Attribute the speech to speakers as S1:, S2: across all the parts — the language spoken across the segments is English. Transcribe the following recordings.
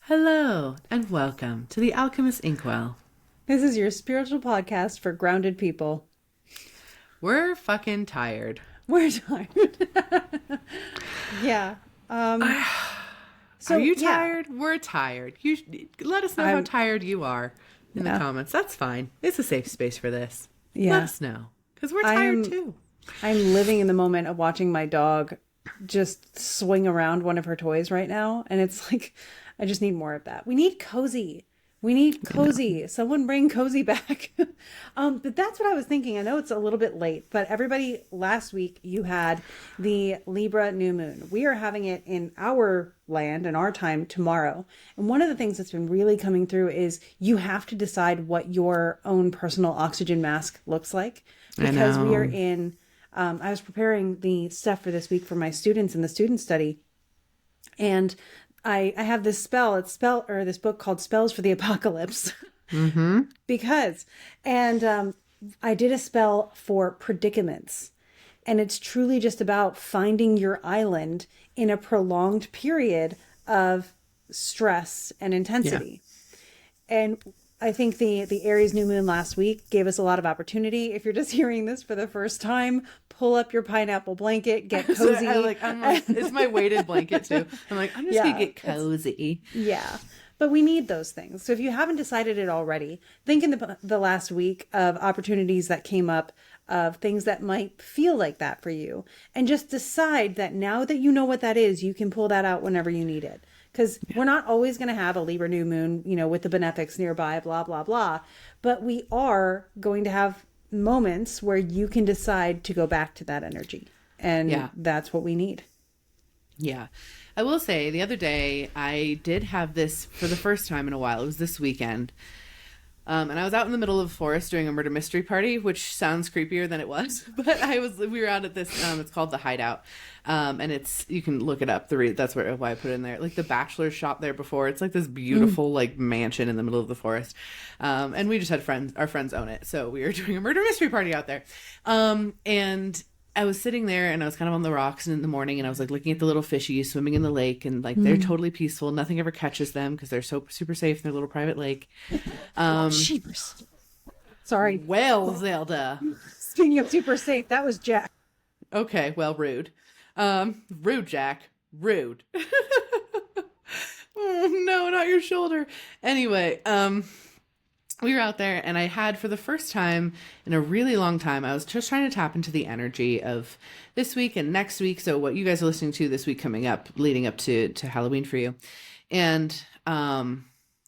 S1: Hello, and welcome to the Alchemist Inkwell.
S2: This is your spiritual podcast for grounded people.
S1: We're fucking tired.
S2: We're tired. Yeah.
S1: Are you tired? We're tired. You let us know how tired you are in the comments. That's fine. It's a safe space for this.
S2: Yeah.
S1: Let us know, because we're tired too.
S2: I'm living in the moment of watching my dog just swing around one of her toys right now. And it's like, I just need more of that. We need cozy. Someone bring cozy back. But that's what I was thinking. I know it's a little bit late, but everybody, last week you had the Libra new moon. We are having it in our land and our time tomorrow. And one of the things that's been really coming through is you have to decide what your own personal oxygen mask looks like, because we are in, I was preparing the stuff for this week for my students in the student study. And I have this this book called Spells for the Apocalypse.
S1: Mm-hmm.
S2: I did a spell for predicaments. And it's truly just about finding your island in a prolonged period of stress and intensity. Yeah. And I think the Aries new moon last week gave us a lot of opportunity. If you're just hearing this for the first time, pull up your pineapple blanket, get cozy.
S1: I'm like, it's my weighted blanket too. I'm like, I'm just gonna get cozy.
S2: Yeah. But we need those things. So if you haven't decided it already, think in the last week of opportunities that came up, of things that might feel like that for you. And just decide that now that you know what that is, you can pull that out whenever you need it. Because we're not always going to have a Libra new moon, with the benefics nearby, blah, blah, blah. But we are going to have moments where you can decide to go back to that energy. And that's what we need.
S1: Yeah. I will say the other day I did have this for the first time in a while. It was this weekend. And I was out in the middle of the forest doing a murder mystery party, which sounds creepier than it was. But we were out at this, it's called The Hideout. And you can look it up. That's why I put it in there. Like the Bachelor's shop there before. It's like this beautiful like mansion in the middle of the forest. And we just had our friends own it. So we were doing a murder mystery party out there. And I was sitting there and I was kind of on the rocks in the morning, and I was like looking at the little fishies swimming in the lake, and like they're totally peaceful. Nothing ever catches them because they're so super safe in their little private lake.
S2: Sorry.
S1: Well, Zelda.
S2: Speaking of super safe, that was Jack.
S1: Okay, well, rude. Rude, Jack. Rude. Oh, no, not your shoulder. Anyway, we were out there, and I had, for the first time in a really long time, I was just trying to tap into the energy of this week and next week. So what you guys are listening to this week coming up, leading up to Halloween for you. And I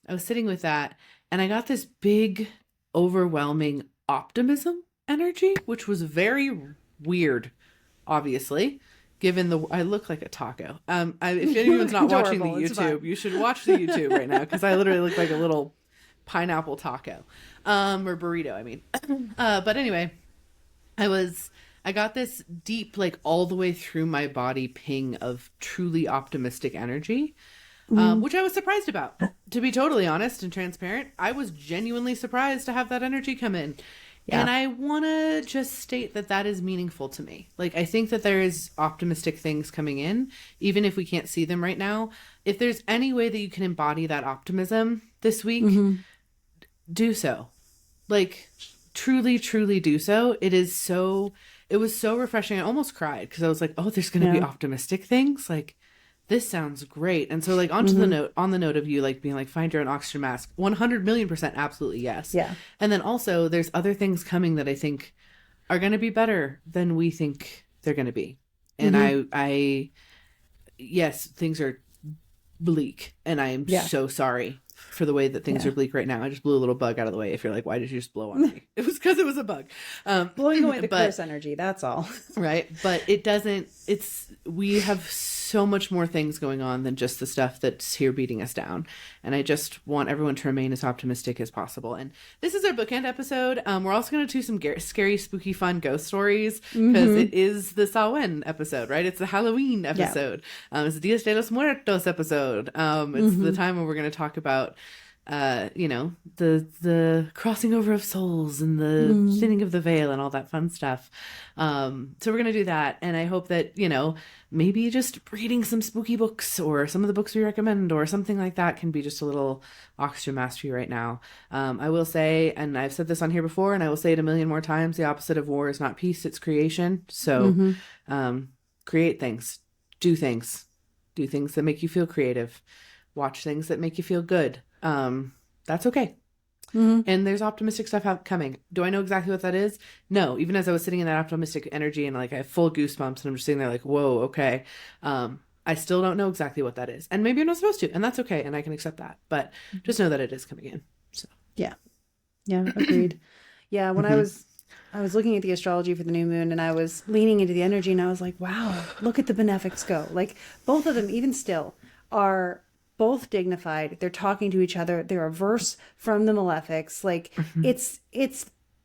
S1: was sitting with that, and I got this big, overwhelming optimism energy, which was very weird, obviously. Given I look like a taco. If anyone's not watching the YouTube, you should watch the YouTube right now, because I literally look like a little pineapple taco, or burrito, I mean. But anyway, I got this deep, like all the way through my body ping of truly optimistic energy, which I was surprised about. To be totally honest and transparent, I was genuinely surprised to have that energy come in. Yeah. And I want to just state that is meaningful to me. Like, I think that there is optimistic things coming in, even if we can't see them right now. If there's any way that you can embody that optimism this week, do so. Like, truly, truly do so. It was so refreshing. I almost cried because I was like, oh, there's going to be optimistic things. Like, this sounds great. And so, like, on the note of you, like, being like, find your own oxygen mask, 100,000,000% absolutely yes.
S2: Yeah.
S1: And then also there's other things coming that I think are going to be better than we think they're going to be. And yes, things are bleak, and I am so sorry for the way that things are bleak right now. I just blew a little bug out of the way. If you're like, why did you just blow on me? It was because it was a bug.
S2: Blowing away the curse energy, that's all.
S1: Right. But we have so much more things going on than just the stuff that's here beating us down. And I just want everyone to remain as optimistic as possible. And this is our bookend episode. We're also going to do some scary, spooky, fun ghost stories, because it is the Samhain episode, right? It's the Halloween episode. It's the Dias de los Muertos episode. It's the time when we're going to talk about the crossing over of souls and the thinning of the veil and all that fun stuff. So we're gonna do that, and I hope that maybe just reading some spooky books or some of the books we recommend or something like that can be just a little oxygen mastery right now. I will say, and I've said this on here before, and I will say it a million more times: the opposite of war is not peace; it's creation. So, create things, do things that make you feel creative, watch things that make you feel good. That's okay. And there's optimistic stuff coming. Do I know exactly what that is? No. Even as I was sitting in that optimistic energy and like I have full goosebumps and I'm just sitting there like, whoa, okay. I still don't know exactly what that is. And maybe I'm not supposed to, and that's okay. And I can accept that, but just know that it is coming in. So
S2: yeah. Agreed. Yeah. When I was looking at the astrology for the new moon and I was leaning into the energy and I was like, wow, look at the benefics go. Like both of them, even still, are both dignified. They're talking to each other. They're a verse from the malefics. Like it's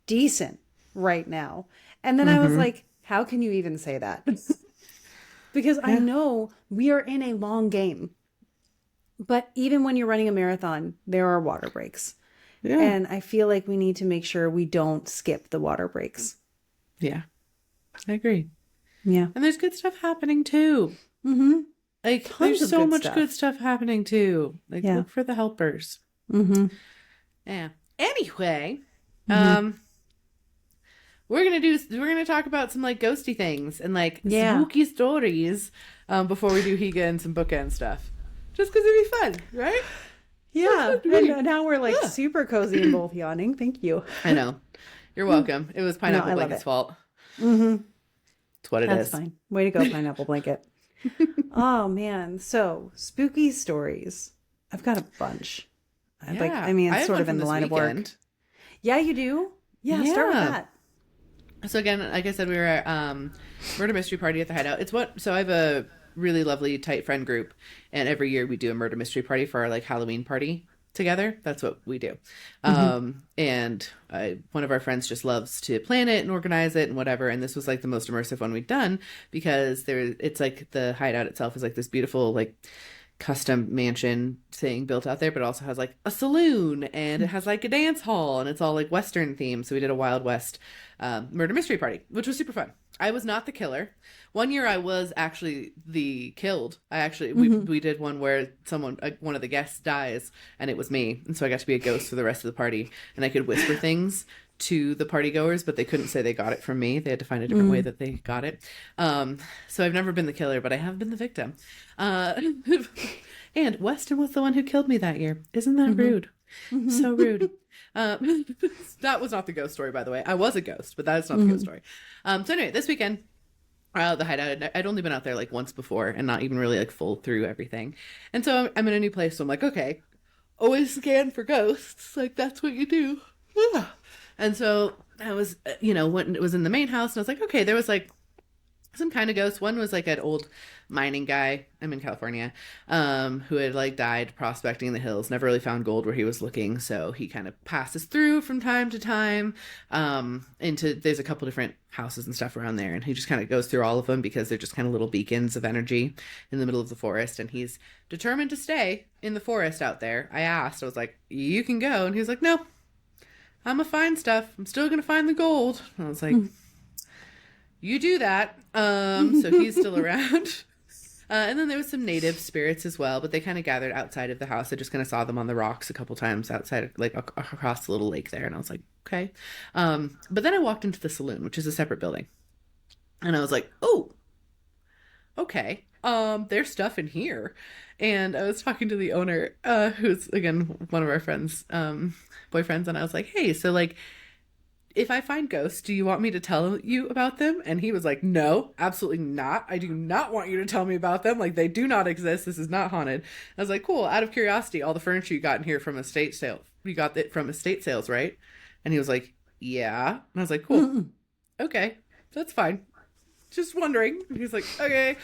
S2: decent right now. And then I was like, how can you even say that? Because I know we are in a long game. But even when you're running a marathon, there are water breaks. Yeah. And I feel like we need to make sure we don't skip the water breaks.
S1: Yeah. I agree.
S2: Yeah.
S1: And there's good stuff happening too. Like there's so much good stuff happening too. Like look for the helpers. Yeah. Anyway, we're gonna talk about some like ghosty things and like spooky stories before we do Higa and some bookend stuff. Just because it'd be fun, right?
S2: Yeah. And now we're like super cozy and both yawning. Thank you.
S1: I know. You're welcome. It was Pineapple Blanket's fault. It's what it is.
S2: That's fine. Way to go, Pineapple Blanket. Oh man, so spooky stories. I've got a bunch. It's sort of in the line of work. Yeah, you do. Yeah, start with that.
S1: So again, like I said, we were at murder mystery party at the Hideout. So I have a really lovely tight friend group, and every year we do a murder mystery party for our like Halloween party together. That's what we do. And one of our friends just loves to plan it and organize it and whatever. And this was like the most immersive one we'd done because it's like the Hideout itself is like this beautiful, like custom mansion thing built out there, but it also has like a saloon and it has like a dance hall and it's all like Western themed. So we did a Wild West murder mystery party, which was super fun. I was not the killer. One year I was actually the killed. We did one where one of the guests dies and it was me. And so I got to be a ghost for the rest of the party and I could whisper things to the party goers, but they couldn't say they got it from me. They had to find a different way that they got it. So I've never been the killer, but I have been the victim. And Weston was the one who killed me that year. Isn't that rude? So rude. That was not the ghost story, by the way. I was a ghost, but that's not the ghost story. So anyway, this weekend, the Hideout, I'd only been out there like once before and not even really like full through everything. And so I'm in a new place. So I'm like, okay, always scan for ghosts. Like that's what you do. And so I was, when it was in the main house and I was like, okay, there was like some kind of ghosts. One was like an old mining guy. I'm in California, who had like died prospecting in the hills, never really found gold where he was looking. So he kind of passes through from time to time, there's a couple different houses and stuff around there. And he just kind of goes through all of them because they're just kind of little beacons of energy in the middle of the forest. And he's determined to stay in the forest out there. I was like, you can go. And he was like, no, I'm gonna find stuff. I'm still gonna find the gold. And I was like, you do that. So he's still around. And then there was some native spirits as well, but they kind of gathered outside of the house. I just kind of saw them on the rocks a couple times outside, like across the little lake there. And I was like, okay. But then I walked into the saloon, which is a separate building. And I was like, oh, okay. There's stuff in here. And I was talking to the owner, who's again, one of our friends, boyfriends. And I was like, hey, so like, if I find ghosts, do you want me to tell you about them? And he was like, no, absolutely not. I do not want you to tell me about them. Like, they do not exist. This is not haunted. I was like, cool. Out of curiosity, all the furniture you got in here from estate sale, you got it from estate sales, right? And he was like, yeah. And I was like, cool. Okay, that's fine. Just wondering. And he's like, okay.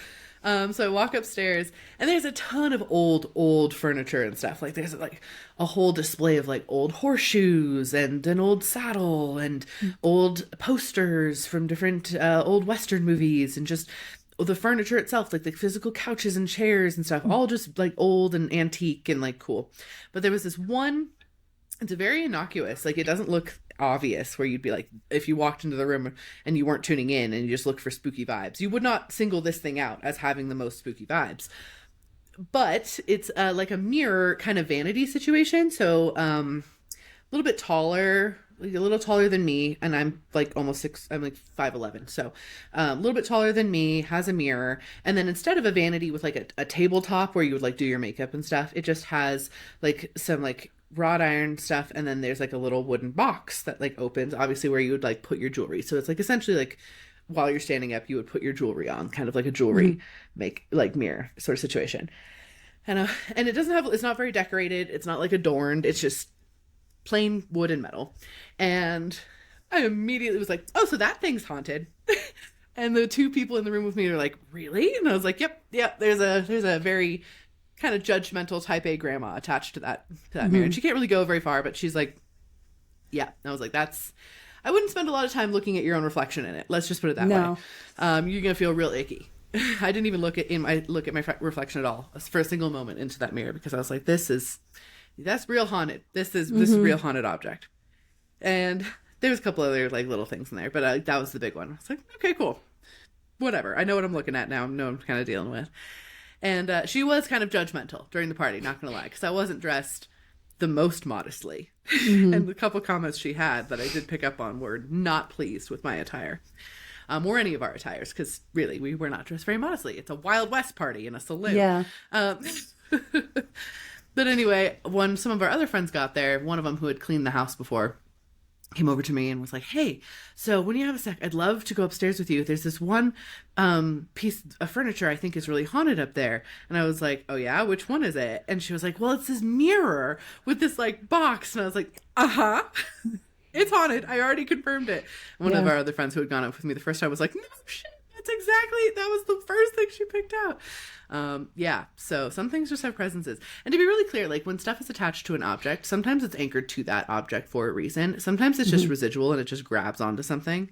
S1: So I walk upstairs and there's a ton of old furniture and stuff. Like there's like a whole display of like old horseshoes and an old saddle and old posters from different old Western movies and just the furniture itself, like the physical couches and chairs and stuff, all just like old and antique and like cool. But there was this one, it's very innocuous. Like it doesn't look obvious where you'd be like, if you walked into the room and you weren't tuning in and you just looked for spooky vibes, you would not single this thing out as having the most spooky vibes. But it's like a mirror kind of vanity situation. So a little bit taller, like a little taller than me, and I'm like almost 6, I'm like 5'11", so a little bit taller than me, has a mirror, and then instead of a vanity with like a tabletop where you would like do your makeup and stuff, it just has like some like wrought iron stuff, and then there's like a little wooden box that like opens, obviously, where you would like put your jewelry. So it's like essentially like while you're standing up, you would put your jewelry on, kind of like a jewelry make like mirror sort of situation. And it doesn't have, it's not very decorated, it's not like adorned, it's just plain wood and metal. And I immediately was like, oh, so that thing's haunted. And the two people in the room with me are like, really? And I was like, yep, there's a very kind of judgmental type A grandma attached to that mirror. And she can't really go very far, but she's like, yeah. And I was like, I wouldn't spend a lot of time looking at your own reflection in it. Let's just put it that way. You're gonna feel real icky. I didn't even look at my reflection at all for a single moment into that mirror, because I was like, that's real haunted. This is real haunted object. And there was a couple other like little things in there, but that was the big one. I was like, okay, cool, whatever. I know what I'm looking at now. I know what I'm kind of dealing with. And she was kind of judgmental during the party, not gonna lie, because I wasn't dressed the most modestly. And the couple comments she had that I did pick up on were not pleased with my attire. Or any of our attires, because really we were not dressed very modestly. It's a Wild West party in a saloon. Yeah. But anyway, when some of our other friends got there, one of them who had cleaned the house before came over to me and was like, hey, so when you have a sec, I'd love to go upstairs with you. There's this one piece of furniture I think is really haunted up there. And I was like, oh yeah, which one is it? And she was like, well, it's this mirror with this like box. And I was like, it's haunted. I already confirmed it. And one of our other friends who had gone up with me the first time was like, no shit, that was the first thing she picked out. So some things just have presences. And to be really clear, like when stuff is attached to an object, sometimes it's anchored to that object for a reason. Sometimes it's just residual and it just grabs onto something.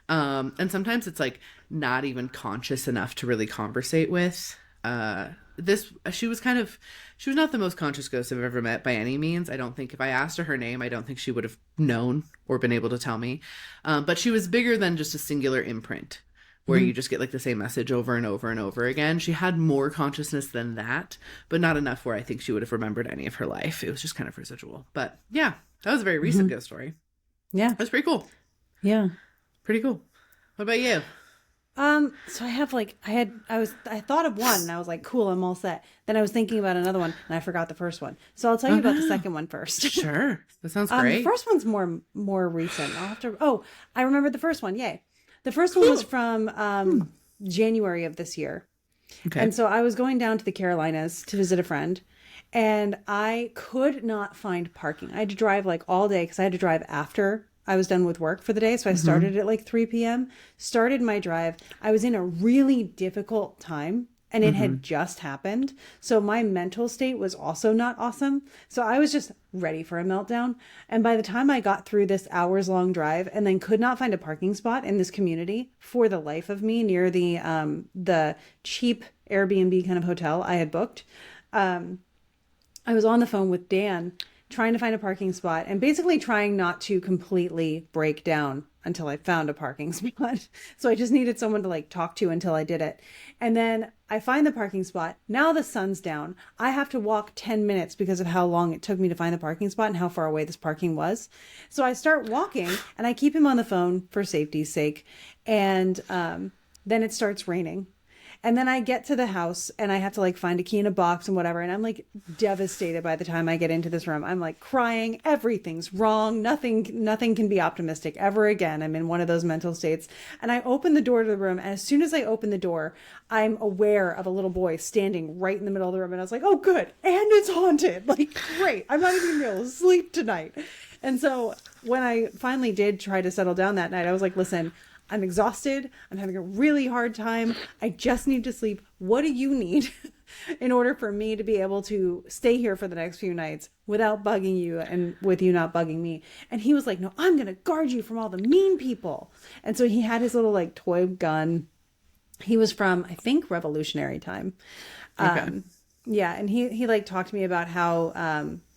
S1: And sometimes it's like not even conscious enough to really conversate with. She was not the most conscious ghost I've ever met by any means. I don't think if I asked her name, I don't think she would have known or been able to tell me. But she was bigger than just a singular imprint where you just get like the same message over and over and over again. She had more consciousness than that, but not enough where I think she would have remembered any of her life. It was just kind of residual. But yeah, that was a very recent ghost story. Yeah. That's pretty cool.
S2: Yeah.
S1: Pretty cool. What about you?
S2: So I thought of one and I was like, cool, I'm all set. Then I was thinking about another one and I forgot the first one. So I'll tell you about the second one first.
S1: Sure. That sounds great.
S2: The first one's more recent. I remember the first one. Yay. The first one was from, January of this year. Okay. And so I was going down to the Carolinas to visit a friend and I could not find parking. I had to drive like all day because I had to drive after I was done with work for the day. So I started at like 3 p.m., started my drive. I was in a really difficult time and it had just happened. So my mental state was also not awesome. So I was just ready for a meltdown. And by the time I got through this hours-long drive and then could not find a parking spot in this community for the life of me near the cheap Airbnb kind of hotel I had booked, I was on the phone with Dan trying to find a parking spot and basically trying not to completely break down until I found a parking spot. So I just needed someone to like talk to until I did it. And then I find the parking spot. Now the sun's down. I have to walk 10 minutes because of how long it took me to find the parking spot and how far away this parking was. So I start walking and I keep him on the phone for safety's sake. And then it starts raining. And then I get to the house and I have to like find a key in a box and whatever. And I'm like devastated by the time I get into this room. I'm like crying. Everything's wrong. Nothing can be optimistic ever again. I'm in one of those mental states. And I open the door to the room. And as soon as I open the door, I'm aware of a little boy standing right in the middle of the room. And I was like, oh, good. And it's haunted. Like, great. I'm not even going to be able to sleep tonight. And so when I finally did try to settle down that night, I was like, listen, I'm exhausted. I'm having a really hard time. I just need to sleep. What do you need in order for me to be able to stay here for the next few nights without bugging you and with you not bugging me? And he was like, no, I'm going to guard you from all the mean people. And so he had his little like toy gun He was from, I think, Revolutionary time.
S1: Okay.
S2: Yeah, and he like talked to me about how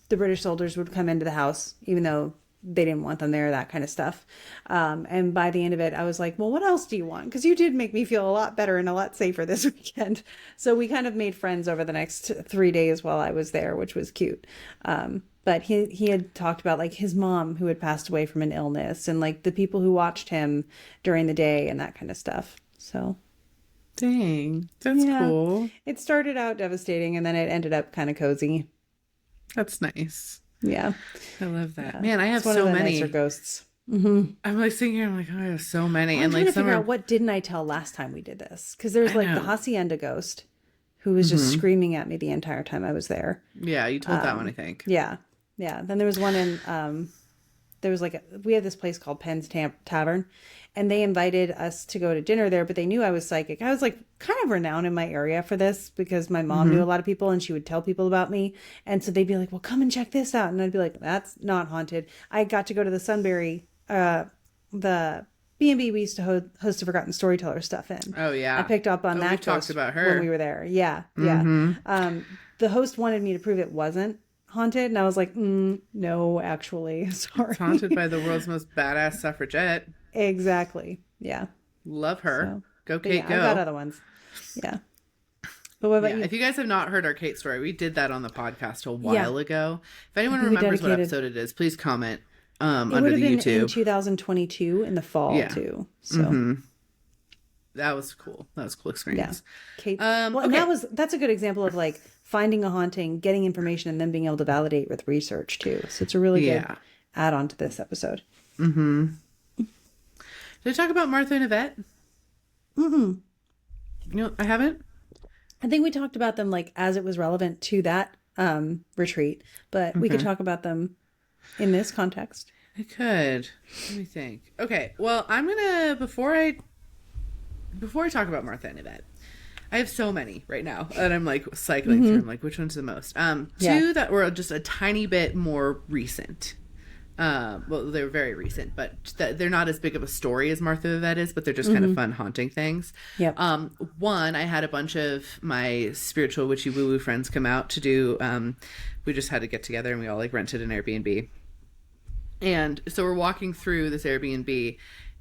S2: the British soldiers would come into the house, even though they didn't want them there, that kind of stuff. And by the end of it, I was like, well, what else do you want? Because you did make me feel a lot better and a lot safer this weekend. So we kind of made friends over the next 3 days while I was there, which was cute. But he had talked about like his mom who had passed away from an illness and like the people who watched him during the day and that kind of stuff. So
S1: Dang, that's cool.
S2: it started out devastating and then it ended up kind of cozy.
S1: That's nice.
S2: Yeah.
S1: I love that.
S2: Yeah.
S1: Man, I have
S2: It's one
S1: so
S2: of the
S1: many.
S2: nicer ghosts.
S1: I'm like sitting here, I'm like, oh, I have so many.
S2: I'm
S1: And
S2: trying
S1: like
S2: to
S1: some
S2: figure
S1: are,
S2: out what didn't I tell last time we did this? Because there's
S1: I
S2: like the
S1: know.
S2: Hacienda ghost who was just screaming at me the entire time I was there.
S1: yeah, you told that one, I think.
S2: Yeah. Yeah. Then there was one in, there was like, we had this place called Penn's Tavern and they invited us to go to dinner there, but they knew I was psychic. I was like kind of renowned in my area for this because my mom knew a lot of people and she would tell people about me. And so they'd be like, well, come and check this out. And I'd be like, that's not haunted. I got to go to the Sunbury, the B&B we used to host a Forgotten Storyteller stuff in.
S1: Oh, yeah.
S2: I picked up on
S1: we
S2: that
S1: talked
S2: ghost
S1: about her.
S2: when we were there. Yeah. Yeah. The host wanted me to prove it wasn't haunted. And I was like, no, actually, sorry.
S1: It's haunted by the world's most badass suffragette.
S2: Exactly. Yeah.
S1: Love her.
S2: So,
S1: Go,
S2: but
S1: Kate,
S2: yeah,
S1: go.
S2: I've got other ones. Yeah. But what about
S1: Yeah,
S2: you?
S1: if you guys have not heard our Kate story, we did that on the podcast a while ago. If anyone
S2: think we
S1: remembers what
S2: dedicated-
S1: episode it is, please comment
S2: It
S1: under
S2: would
S1: the
S2: have been
S1: YouTube.
S2: in 2022 in the fall
S1: Yeah.
S2: too. So
S1: That was cool. That was a cool experience.
S2: Kate.
S1: Um,
S2: well, and
S1: okay.
S2: that's a good example of like finding a haunting, getting information, and then being able to validate with research too. So it's a really good
S1: Yeah.
S2: add on to this episode.
S1: Did I talk about Martha and Yvette? You know, I haven't.
S2: I think we talked about them like as it was relevant to that retreat, but we could talk about them in this context.
S1: I could. Let me think. Okay. Well, I'm gonna before I talk about Martha and Yvette, I have so many right now that I'm like cycling through. I'm like, which one's the most? Two that were just a tiny bit more recent. Well, they were very recent, but they're not as big of a story as Martha and Yvette is, but they're just kind of fun haunting things.
S2: Yep.
S1: One, I had a bunch of my spiritual witchy woo woo friends come out to do. We just had to get together and we all like rented an Airbnb. And so we're walking through this Airbnb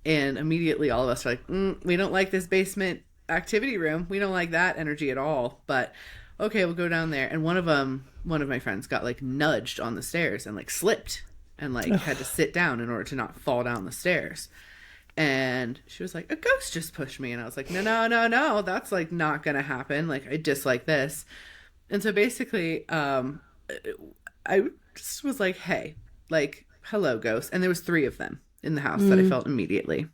S1: and immediately all of us are like, we don't like this basement activity room. We don't like that energy at all. But okay, we'll go down there. And one of my friends got like nudged on the stairs and like slipped and like had to sit down in order to not fall down the stairs. And she was like, a ghost just pushed me. And I was like, no. That's like not going to happen. Like I dislike this. And so basically, I just was like, hey, like, hello, ghost. And there was 3 of them in the house that I felt immediately.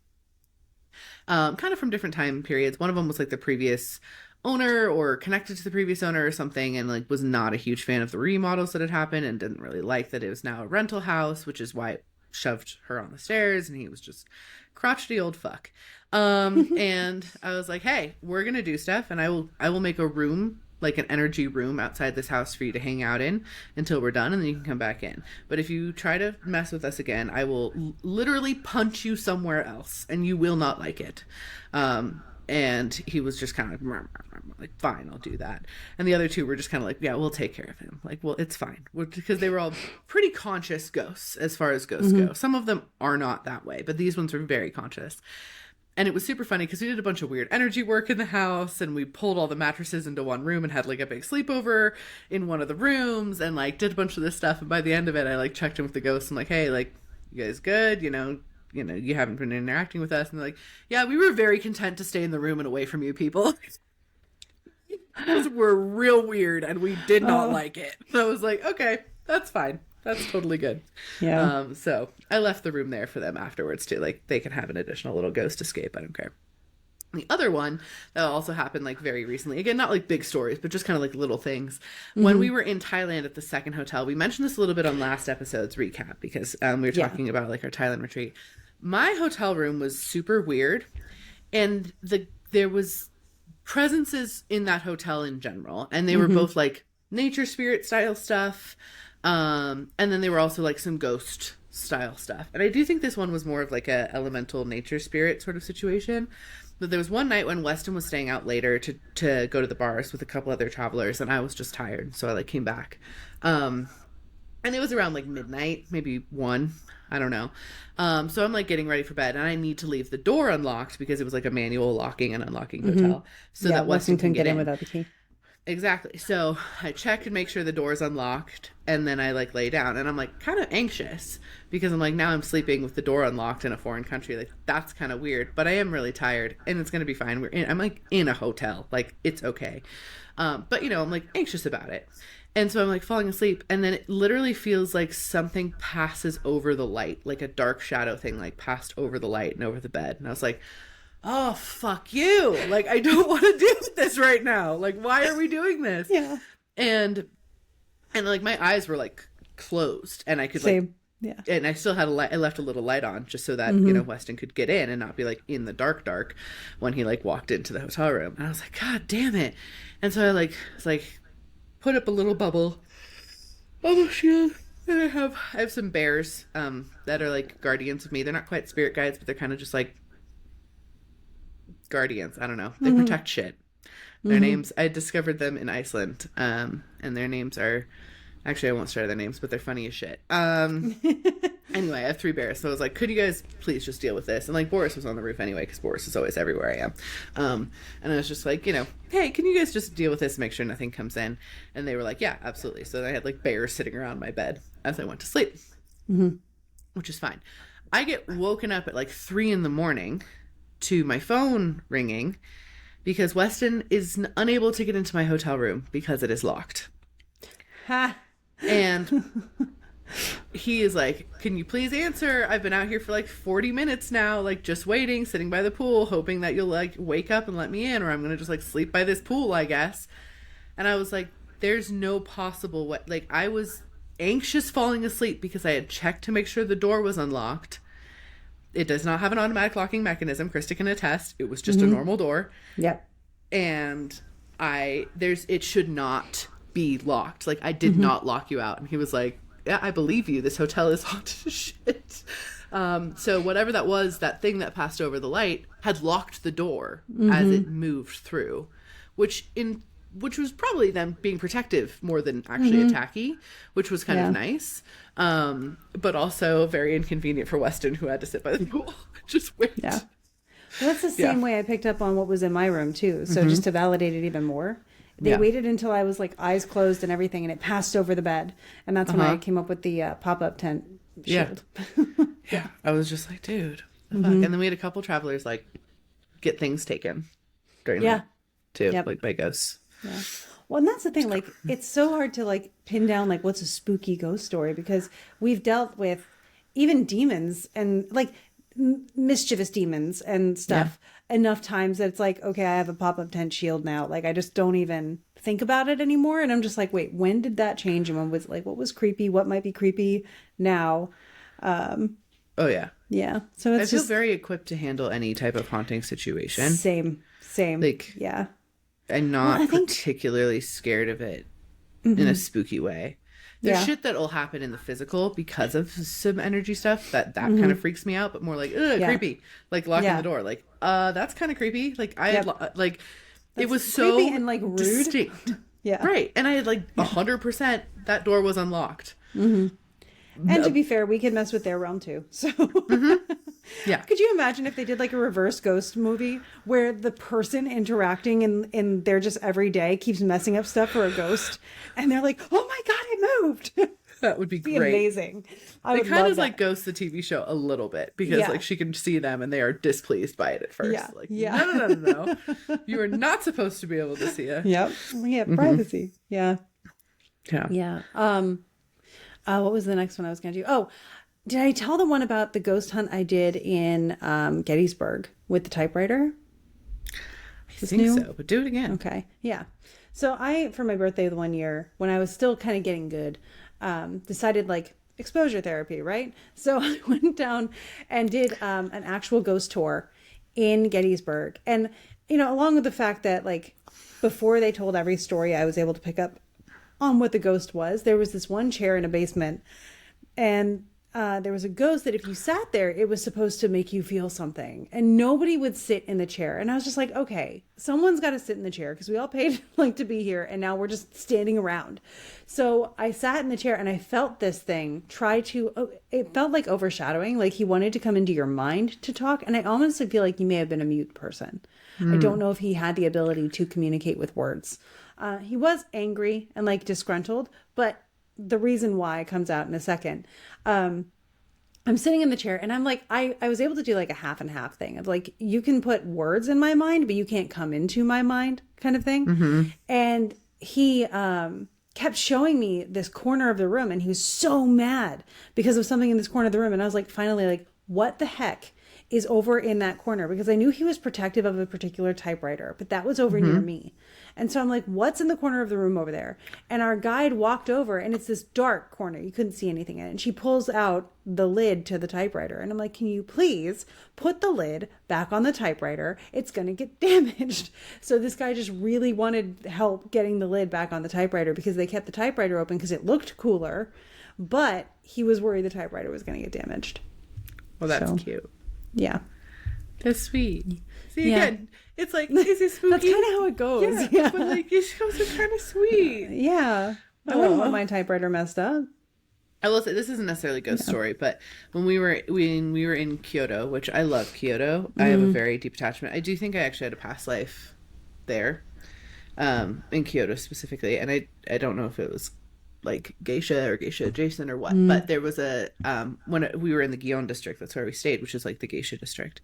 S1: Kind of from different time periods. One of them was like the previous owner or connected to the previous owner or something, and like was not a huge fan of the remodels that had happened and didn't really like that it was now a rental house, which is why it shoved her on the stairs, and he was just crotchety old fuck. And I was like, hey, we're gonna do stuff, and I will make a room, like an energy room outside this house for you to hang out in until we're done, and then you can come back in. But if you try to mess with us again, I will literally punch you somewhere else, and you will not like it. And he was just kind of like, fine, I'll do that. And the other 2 were just kind of like, yeah, we'll take care of him. Like, well, it's fine. Because they were all pretty conscious ghosts as far as ghosts go. Some of them are not that way, but these ones were very conscious. And it was super funny because we did a bunch of weird energy work in the house, and we pulled all the mattresses into one room and had like a big sleepover in one of the rooms and like did a bunch of this stuff. And by the end of it, I like checked in with the ghosts. I'm like, hey, like, you guys good? You know, you haven't been interacting with us. And they're like, yeah, we were very content to stay in the room and away from you people. Because we're real weird and we did not like it. So I was like, okay, that's fine. That's totally good.
S2: Yeah.
S1: So I left the room there for them afterwards too. Like they can have an additional little ghost escape. I don't care. The other one that also happened like very recently, again, not like big stories, but just kind of like little things. When we were in Thailand at the second hotel, we mentioned this a little bit on last episode's recap because we were talking about like our Thailand retreat. My hotel room was super weird, and there was presences in that hotel in general, and they were both like nature spirit style stuff, and then they were also like some ghost style stuff. And I do think this one was more of like a elemental nature spirit sort of situation. But there was one night when Weston was staying out later to go to the bars with a couple other travelers, and I was just tired, so I like came back. And it was around like midnight, maybe 1, I don't know. So I'm like getting ready for bed, and I need to leave the door unlocked because it was like a manual locking and unlocking hotel, so that Weston can get in
S2: without the key.
S1: Exactly. So I check and make sure the door's unlocked, and then I like lay down, and I'm like kind of anxious because I'm like, now I'm sleeping with the door unlocked in a foreign country. Like, that's kind of weird, but I am really tired, and it's gonna be fine. I'm like in a hotel, like it's okay. But you know, I'm like anxious about it. And so I'm like falling asleep, and then it literally feels like something passes over the light, like a dark shadow thing like passed over the light and over the bed. And I was like, oh, fuck you. Like, I don't want to do this right now. Like, why are we doing this?
S2: Yeah.
S1: And like my eyes were like closed, and I could
S2: Same. Yeah.
S1: And I still had a light. I left a little light on just so that, you know, Weston could get in and not be like in the dark when he like walked into the hotel room. And I was like, God damn it. And so I like, was like, put up a little bubble shield. And I have some bears that are like guardians of me. They're not quite spirit guides, but they're kind of just like guardians. I don't know. They protect shit. Their names, I discovered them in Iceland. And their names are, actually I won't share their names, but they're funny as shit. Anyway, I have 3 bears. So I was like, could you guys please just deal with this? And like Boris was on the roof anyway, because Boris is always everywhere I am. And I was just like, you know, hey, can you guys just deal with this and make sure nothing comes in? And they were like, yeah, absolutely. So I had like bears sitting around my bed as I went to sleep, which is fine. I get woken up at like 3 a.m. to my phone ringing because Weston is unable to get into my hotel room because it is locked.
S2: Ha.
S1: And he is like, can you please answer? I've been out here for like 40 minutes now, like just waiting, sitting by the pool, hoping that you'll like wake up and let me in, or I'm going to just like sleep by this pool, I guess. And I was like, there's no possible way. Like, I was anxious falling asleep because I had checked to make sure the door was unlocked. It does not have an automatic locking mechanism. Krista can attest. It was just a normal door.
S2: Yep.
S1: And it should not be locked. Like, I did not lock you out. And he was like, yeah, I believe you. This hotel is haunted as shit. So whatever that was, that thing that passed over the light had locked the door as it moved through, which was probably them being protective more than actually attacky, which was kind of nice. But also very inconvenient for Weston, who had to sit by the pool. Just wait.
S2: Yeah. Well, that's the same way I picked up on what was in my room too. So just to validate it even more, they waited until I was like eyes closed and everything, and it passed over the bed. And that's when I came up with the pop-up tent shield.
S1: Yeah. I was just like, dude. The fuck? And then we had a couple travelers like get things taken during that too, like by ghosts.
S2: Yeah. Well, and that's the thing, like, it's so hard to like pin down like what's a spooky ghost story, because we've dealt with even demons and like mischievous demons and stuff enough times that it's like, okay, I have a pop-up tent shield now. Like, I just don't even think about it anymore. And I'm just like, wait, when did that change? And when was like, what was creepy? What might be creepy now? Oh
S1: yeah.
S2: Yeah. So it's
S1: I feel very equipped to handle any type of haunting situation.
S2: Same.
S1: Like,
S2: yeah.
S1: I'm not particularly scared of it in a spooky way. There's shit that'll happen in the physical because of some energy stuff that kind of freaks me out, but more like, creepy. Like locking the door. Like, that's kind of creepy. Like, like, it was so
S2: creepy and like rude.
S1: Distinct. Right. And I had like 100% that door was unlocked.
S2: And to be fair, we can mess with their realm too. So
S1: yeah.
S2: Could you imagine if they did like a reverse ghost movie where the person interacting in their just everyday keeps messing up stuff for a ghost, and they're like, oh my God, it moved.
S1: That would be great.
S2: Amazing.
S1: It kind of like Ghost the TV show a little bit, because like she can see them and they are displeased by it at first. Like, no. You are not supposed to be able to see it.
S2: Yep. Yeah. Privacy. Yeah. What was the next one I was going to do? Oh, did I tell the one about the ghost hunt I did in Gettysburg with the typewriter?
S1: I think so, but do it again.
S2: Okay. Yeah. So for my birthday the one year, when I was still kind of getting good, decided like exposure therapy, right? So I went down and did an actual ghost tour in Gettysburg. And, you know, along with the fact that like before they told every story, I was able to pick up on what the ghost was. There was this one chair in a basement, and there was a ghost that if you sat there, it was supposed to make you feel something. And nobody would sit in the chair. And I was just like, okay, someone's got to sit in the chair because we all paid like to be here. And now we're just standing around. So I sat in the chair and I felt this thing it felt like overshadowing. Like he wanted to come into your mind to talk. And I honestly feel like he may have been a mute person. I don't know if he had the ability to communicate with words. He was angry and like disgruntled, but the reason why comes out in a second. I'm sitting in the chair and I'm like, I was able to do like a half and half thing of like, you can put words in my mind, but you can't come into my mind kind of thing. And he kept showing me this corner of the room and he was so mad because of something in this corner of the room. And I was like, finally, like, what the heck is over in that corner? Because I knew he was protective of a particular typewriter, but that was over near me. And so I'm like, what's in the corner of the room over there? And our guide walked over and it's this dark corner. You couldn't see anything in it. And she pulls out the lid to the typewriter. And I'm like, can you please put the lid back on the typewriter? It's going to get damaged. So this guy just really wanted help getting the lid back on the typewriter because they kept the typewriter open because it looked cooler, but he was worried the typewriter was going to get damaged.
S1: Well, that's cute.
S2: Yeah.
S1: That's sweet. See, again, it's like, is it spooky?
S2: That's kind of how it goes.
S1: Yeah. But like, it shows it kind of sweet.
S2: Yeah. I wouldn't want my typewriter messed up.
S1: I will say, this isn't necessarily a ghost story, but when we were in Kyoto, which I love Kyoto, I have a very deep attachment. I do think I actually had a past life there, in Kyoto specifically. And I don't know if it was like geisha or geisha adjacent or what, but there was when we were in the Gion district, that's where we stayed, which is like the geisha district.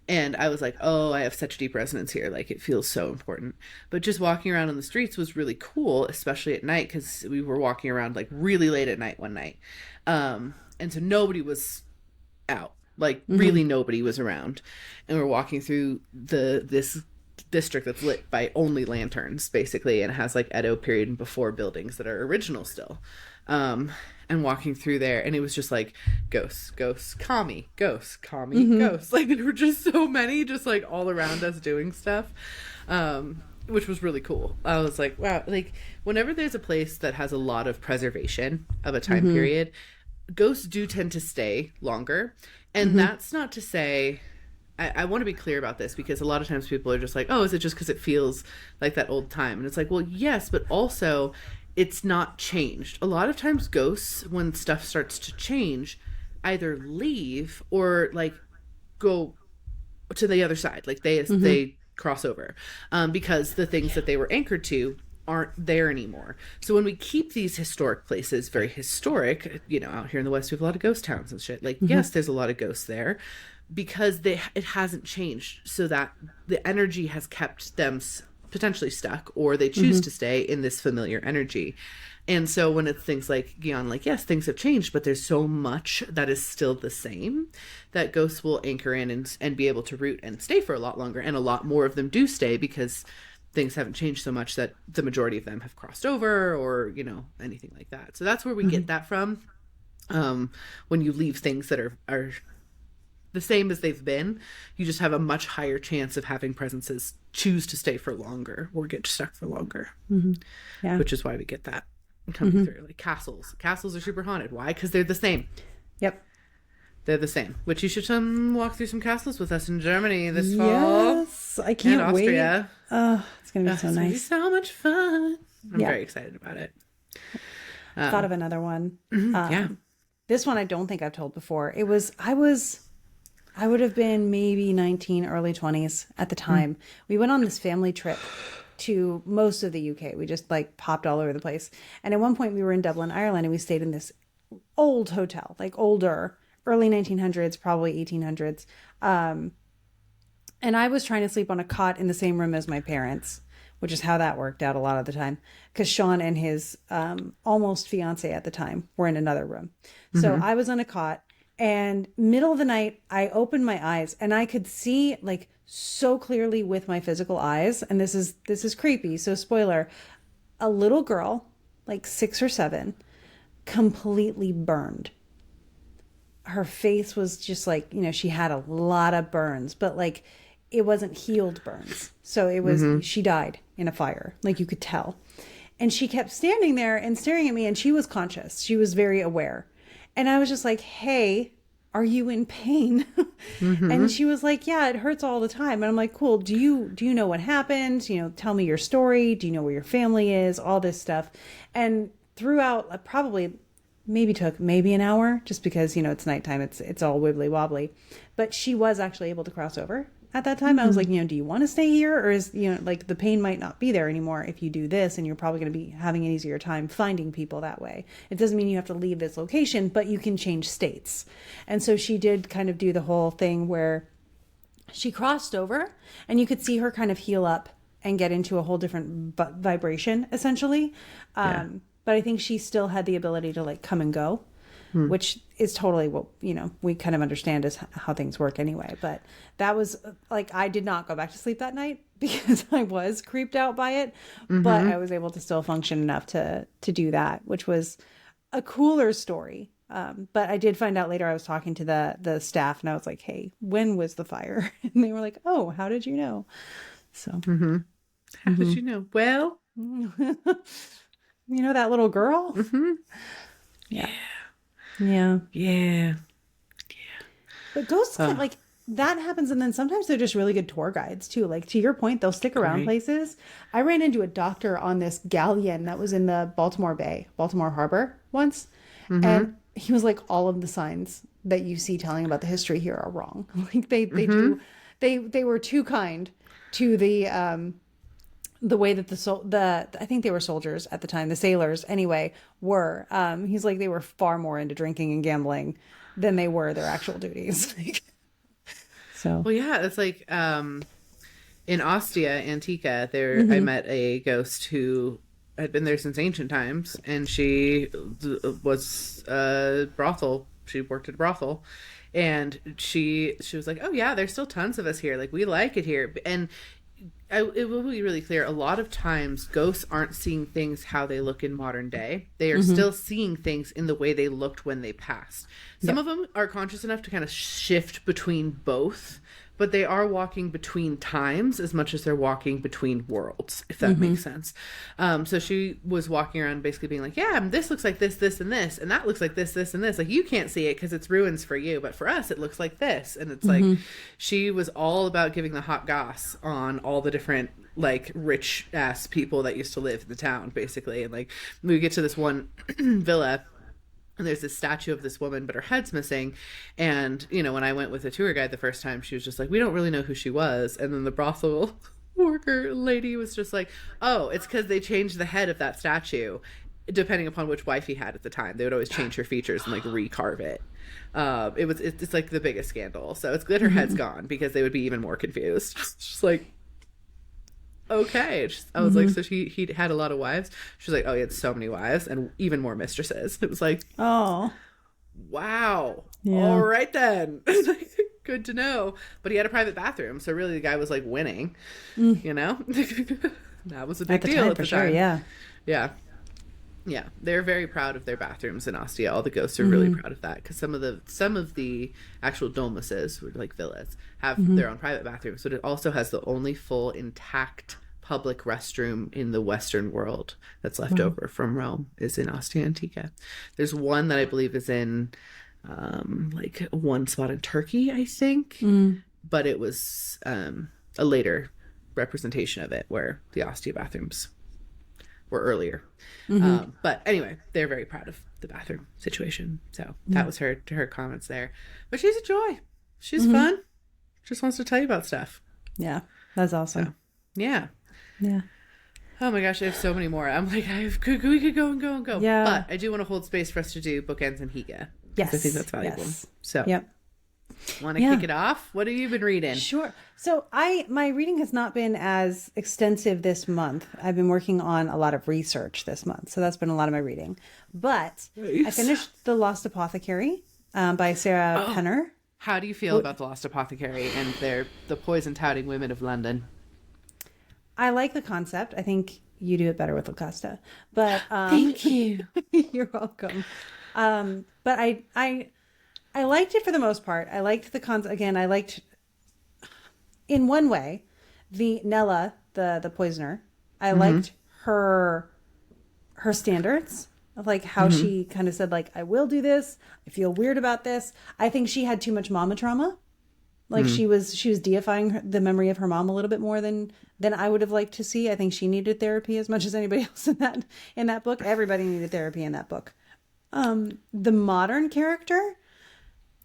S1: And I was like, oh, I have such deep resonance here. Like, it feels so important. But just walking around on the streets was really cool, especially at night, because we were walking around like really late at night one night. And so nobody was out, like really nobody was around. And we're walking through this district that's lit by only lanterns, basically, and it has like Edo period and before buildings that are original still. And walking through there, and it was just like ghosts, kami, ghosts, ghosts. Like, there were just so many just like all around us doing stuff, which was really cool. I was like, wow, like whenever there's a place that has a lot of preservation of a time period, ghosts do tend to stay longer. And that's not to say, I want to be clear about this, because a lot of times people are just like, oh, is it just because it feels like that old time? And it's like, well, yes, but also it's not changed. A lot of times ghosts, when stuff starts to change, either leave or like go to the other side. Like they cross over, because the things that they were anchored to aren't there anymore. So when we keep these historic places very historic, you know, out here in the West, we have a lot of ghost towns and shit. Like, yes, there's a lot of ghosts there because it hasn't changed, so that the energy has kept them potentially stuck, or they choose to stay in this familiar energy. And so when it's things like Gion, like, yes, things have changed, but there's so much that is still the same that ghosts will anchor in and be able to root and stay for a lot longer. And a lot more of them do stay because things haven't changed so much that the majority of them have crossed over, or, you know, anything like that. So that's where we get that from. When you leave things that are the same as they've been, you just have a much higher chance of having presences choose to stay for longer or get stuck for longer. Yeah. Which is why we get that coming through. Like castles are super haunted. Why? Because they're the same.
S2: Yep,
S1: they're the same. Which you should walk through some castles with us in Germany this fall.
S2: Yes, I can't
S1: and Austria.
S2: Wait. Oh, it's gonna be so
S1: it's
S2: nice.
S1: Gonna be so much fun. I'm very excited about it.
S2: Thought of another one.
S1: Yeah,
S2: this one I don't think I've told before. I would have been maybe 19, early 20s at the time. We went on this family trip to most of the UK. We just like popped all over the place. And at one point we were in Dublin, Ireland, and we stayed in this old hotel, like older, early 1900s, probably 1800s. And I was trying to sleep on a cot in the same room as my parents, which is how that worked out a lot of the time, because Sean and his almost fiance at the time were in another room. So I was on a cot. And middle of the night, I opened my eyes and I could see like so clearly with my physical eyes. And this is creepy. So spoiler, a little girl, like 6 or 7, completely burned. Her face was just like, you know, she had a lot of burns, but like it wasn't healed burns. So it was, she died in a fire, like you could tell. And she kept standing there and staring at me, and she was conscious. She was very aware. And I was just like, hey, are you in pain? And she was like, yeah, it hurts all the time. And I'm like, cool. Do you know what happened? Tell me your story. Do you know where your family is? All this stuff. And throughout, probably took maybe an hour, just because, it's nighttime. It's all wibbly wobbly. But she was actually able to cross over at that time. I was like, do you want to stay here? Or is, like the pain might not be there anymore if you do this, and you're probably going to be having an easier time finding people that way. It doesn't mean you have to leave this location, but you can change states. And so she did kind of do the whole thing where she crossed over, and you could see her kind of heal up and get into a whole different vibration, essentially. But I think she still had the ability to like come and go, which is totally what, we kind of understand is how things work anyway. But that was like, I did not go back to sleep that night because I was creeped out by it, but I was able to still function enough to do that, which was a cooler story. But I did find out later, I was talking to the staff, and I was like, hey, when was the fire? And they were like, oh, how did you know? So
S1: how did you know? Well,
S2: that little girl. Yeah. But ghosts can, like, that happens, and then sometimes they're just really good tour guides too. Like, to your point, they'll stick around places. I ran into a doctor on this galleon that was in the Baltimore Harbor once, and he was like, all of the signs that you see telling about the history here are wrong. Like, they were too kind to the way that I think they were soldiers at the time, the sailors anyway, were. He's like, they were far more into drinking and gambling than they were their actual duties. So,
S1: well, yeah, it's like in Ostia, Antica, I met a ghost who had been there since ancient times, and she was a brothel. She worked at a brothel, and she was like, oh yeah, there's still tons of us here. Like, we like it here. And it will be really clear. A lot of times ghosts aren't seeing things how they look in modern day. They are still seeing things in the way they looked when they passed. Some of them are conscious enough to kind of shift between both, but they are walking between times as much as they're walking between worlds, if that makes sense. So she was walking around basically being like, yeah, this looks like this, this, and this, and that looks like this, this, and this. Like, you can't see it because it's ruins for you, but for us, it looks like this. And it's like, she was all about giving the hot goss on all the different, like, rich ass people that used to live in the town, basically. And like, we get to this one villa, and there's this statue of this woman, but her head's missing. And, when I went with a tour guide the first time, she was just like, we don't really know who she was. And then the brothel worker lady was just like, oh, it's because they changed the head of that statue depending upon which wife he had at the time. They would always change her features and like recarve it. It's like the biggest scandal. So it's good her head's gone, because they would be even more confused. Just like, okay. I was like, so he had a lot of wives? She's like, oh, he had so many wives and even more mistresses. It was like, oh, wow. Yeah. All right then. Good to know. But he had a private bathroom, so really the guy was like winning. That was a big deal at the time. Yeah, they're very proud of their bathrooms in Ostia. All the ghosts are really proud of that, because some of the actual domuses, or like villas, have their own private bathrooms. But it also has the only full intact public restroom in the Western world that's left over from Rome is in Ostia Antica. There's one that I believe is in like one spot in Turkey, I think, but it was a later representation of it where the Ostia bathrooms were earlier. But anyway, they're very proud of the bathroom situation. So that was her comments there. But she's a joy. She's fun. Just wants to tell you about stuff.
S2: Yeah, that's awesome.
S1: So, yeah. Oh my gosh, I have so many more. I'm like, we could go and go and go. Yeah. But I do want to hold space for us to do bookends and Higa.
S2: Yes.
S1: I think that's valuable.
S2: Yes.
S1: So.
S2: Yep.
S1: Want to kick it off? What have you been reading?
S2: Sure. So my reading has not been as extensive this month. I've been working on a lot of research this month, so that's been a lot of my reading. But nice. I finished The Lost Apothecary by Sarah Penner.
S1: How do you feel about The Lost Apothecary and the poison-touting women of London?
S2: I like the concept. I think you do it better with Locusta. But
S1: thank you.
S2: You're welcome. But I liked it for the most part. I liked the concept. Again, I liked, in one way, the Nella, the poisoner. I liked her standards of like how she kind of said like, I will do this. I feel weird about this. I think she had too much mama trauma. Like she was deifying the memory of her mom a little bit more than I would have liked to see. I think she needed therapy as much as anybody else in that book. Everybody needed therapy in that book. The modern character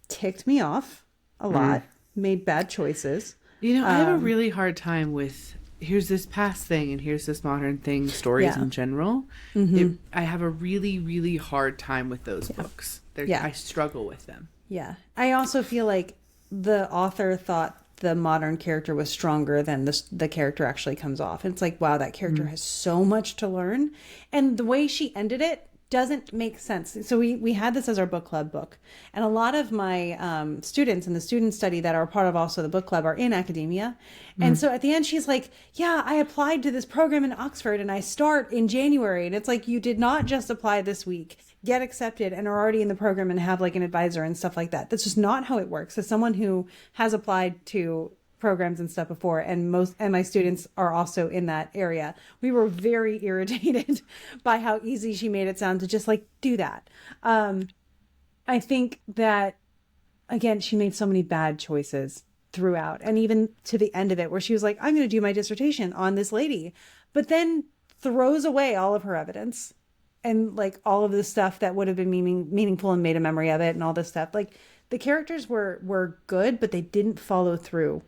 S2: ticked me off a lot, made bad choices.
S1: You know, I have a really hard time with here's this past thing and here's this modern thing stories in general. I have a really, really hard time with those books. I struggle with them.
S2: Yeah. I also feel like the author thought the modern character was stronger than the character actually comes off. And it's like, wow, that character has so much to learn. And the way she ended it doesn't make sense. So we had this as our book club book. And a lot of my students in the student study that are part of also the book club are in academia. And so at the end, she's like, yeah, I applied to this program in Oxford and I start in January. And it's like, you did not just apply this week, get accepted and are already in the program and have like an advisor and stuff like that. That's just not how it works. As someone who has applied to programs and stuff before, and my students are also in that area, we were very irritated by how easy she made it sound to just like do that. I think that again, she made so many bad choices throughout, and even to the end of it where she was like, I'm going to do my dissertation on this lady, but then throws away all of her evidence and like all of the stuff that would have been meaningful and made a memory of it and all this stuff. Like the characters were good, but they didn't follow through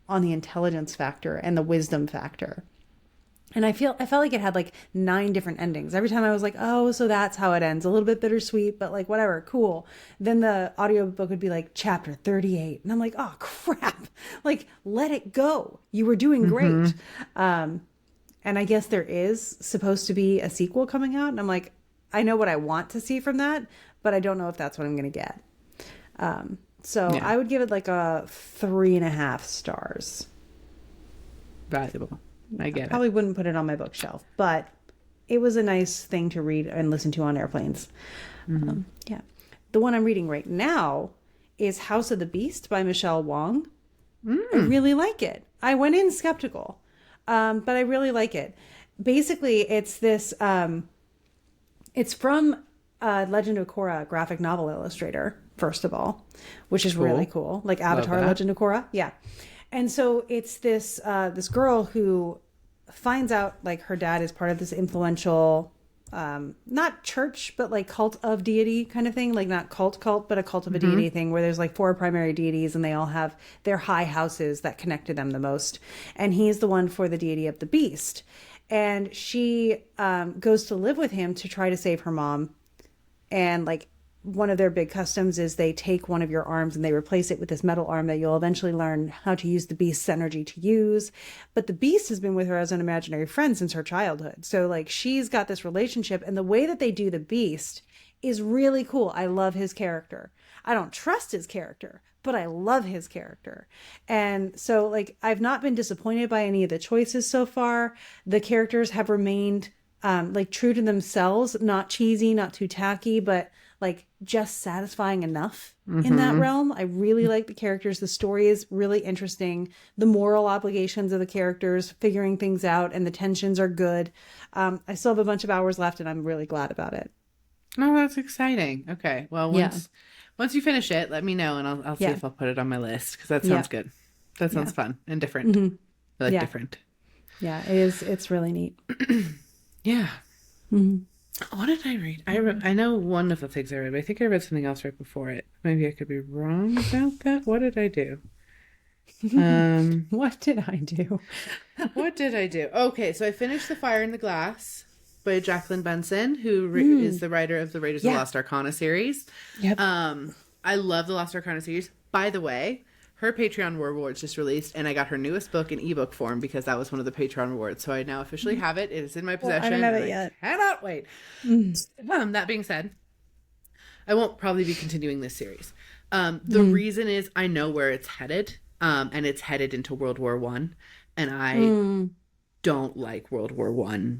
S2: on the intelligence factor and the wisdom factor. And I felt like it had like 9 different endings. Every time I was like, oh, so that's how it ends. A little bit bittersweet, but like whatever, cool. Then the audiobook would be like chapter 38. And I'm like, oh crap. Like, let it go. You were doing great. And I guess there is supposed to be a sequel coming out. And I'm like, I know what I want to see from that, but I don't know if that's what I'm going to get. So I would give it like a 3.5 stars.
S1: Valuable. I get it.
S2: Probably wouldn't put it on my bookshelf, but it was a nice thing to read and listen to on airplanes. Yeah. The one I'm reading right now is House of the Beast by Michelle Wong. I really like it. I went in skeptical, but I really like it. Basically, it's this, it's from Legend of Korra graphic novel illustrator, first of all, which is really cool. Like Avatar, Legend of Korra. Yeah. And so it's this this girl who finds out like her dad is part of this influential, not church, but like cult of deity kind of thing. Like not cult, but a cult of a deity thing where there's like 4 primary deities and they all have their high houses that connect to them the most. And he's the one for the deity of the beast. And she goes to live with him to try to save her mom. And like one of their big customs is they take one of your arms and they replace it with this metal arm that you'll eventually learn how to use the beast's energy to use. But the beast has been with her as an imaginary friend since her childhood. So like she's got this relationship, and the way that they do the beast is really cool. I love his character. I don't trust his character, but I love his character. And so like I've not been disappointed by any of the choices so far. The characters have remained like true to themselves, not cheesy, not too tacky, but like just satisfying enough in that realm. I really like the characters. The story is really interesting. The moral obligations of the characters, figuring things out, and the tensions are good. I still have a bunch of hours left and I'm really glad about it.
S1: Oh, that's exciting. Okay. Well, once you finish it, let me know and I'll see if I'll put it on my list, because that sounds good. That sounds fun and different. I like different. Yeah, it is. It's really neat.
S2: Yeah.
S1: What did I read? I know one of the things I read, but I think I read something else right before it. Maybe I could be wrong about that. What did I do?
S2: What did I do?
S1: What did I do? Okay, so I finished The Fire in the Glass by Jacqueline Benson, who is the writer of the Raiders of the Lost Arcana series. Yep. I love the Lost Arcana series. By the way, her Patreon rewards just released, and I got her newest book in ebook form because that was one of the Patreon rewards. So I now officially have it. It is in my possession.
S2: I don't have it yet.
S1: Cannot wait. That being said, I won't probably be continuing this series. The reason is I know where it's headed, and it's headed into World War I, and I don't like World War I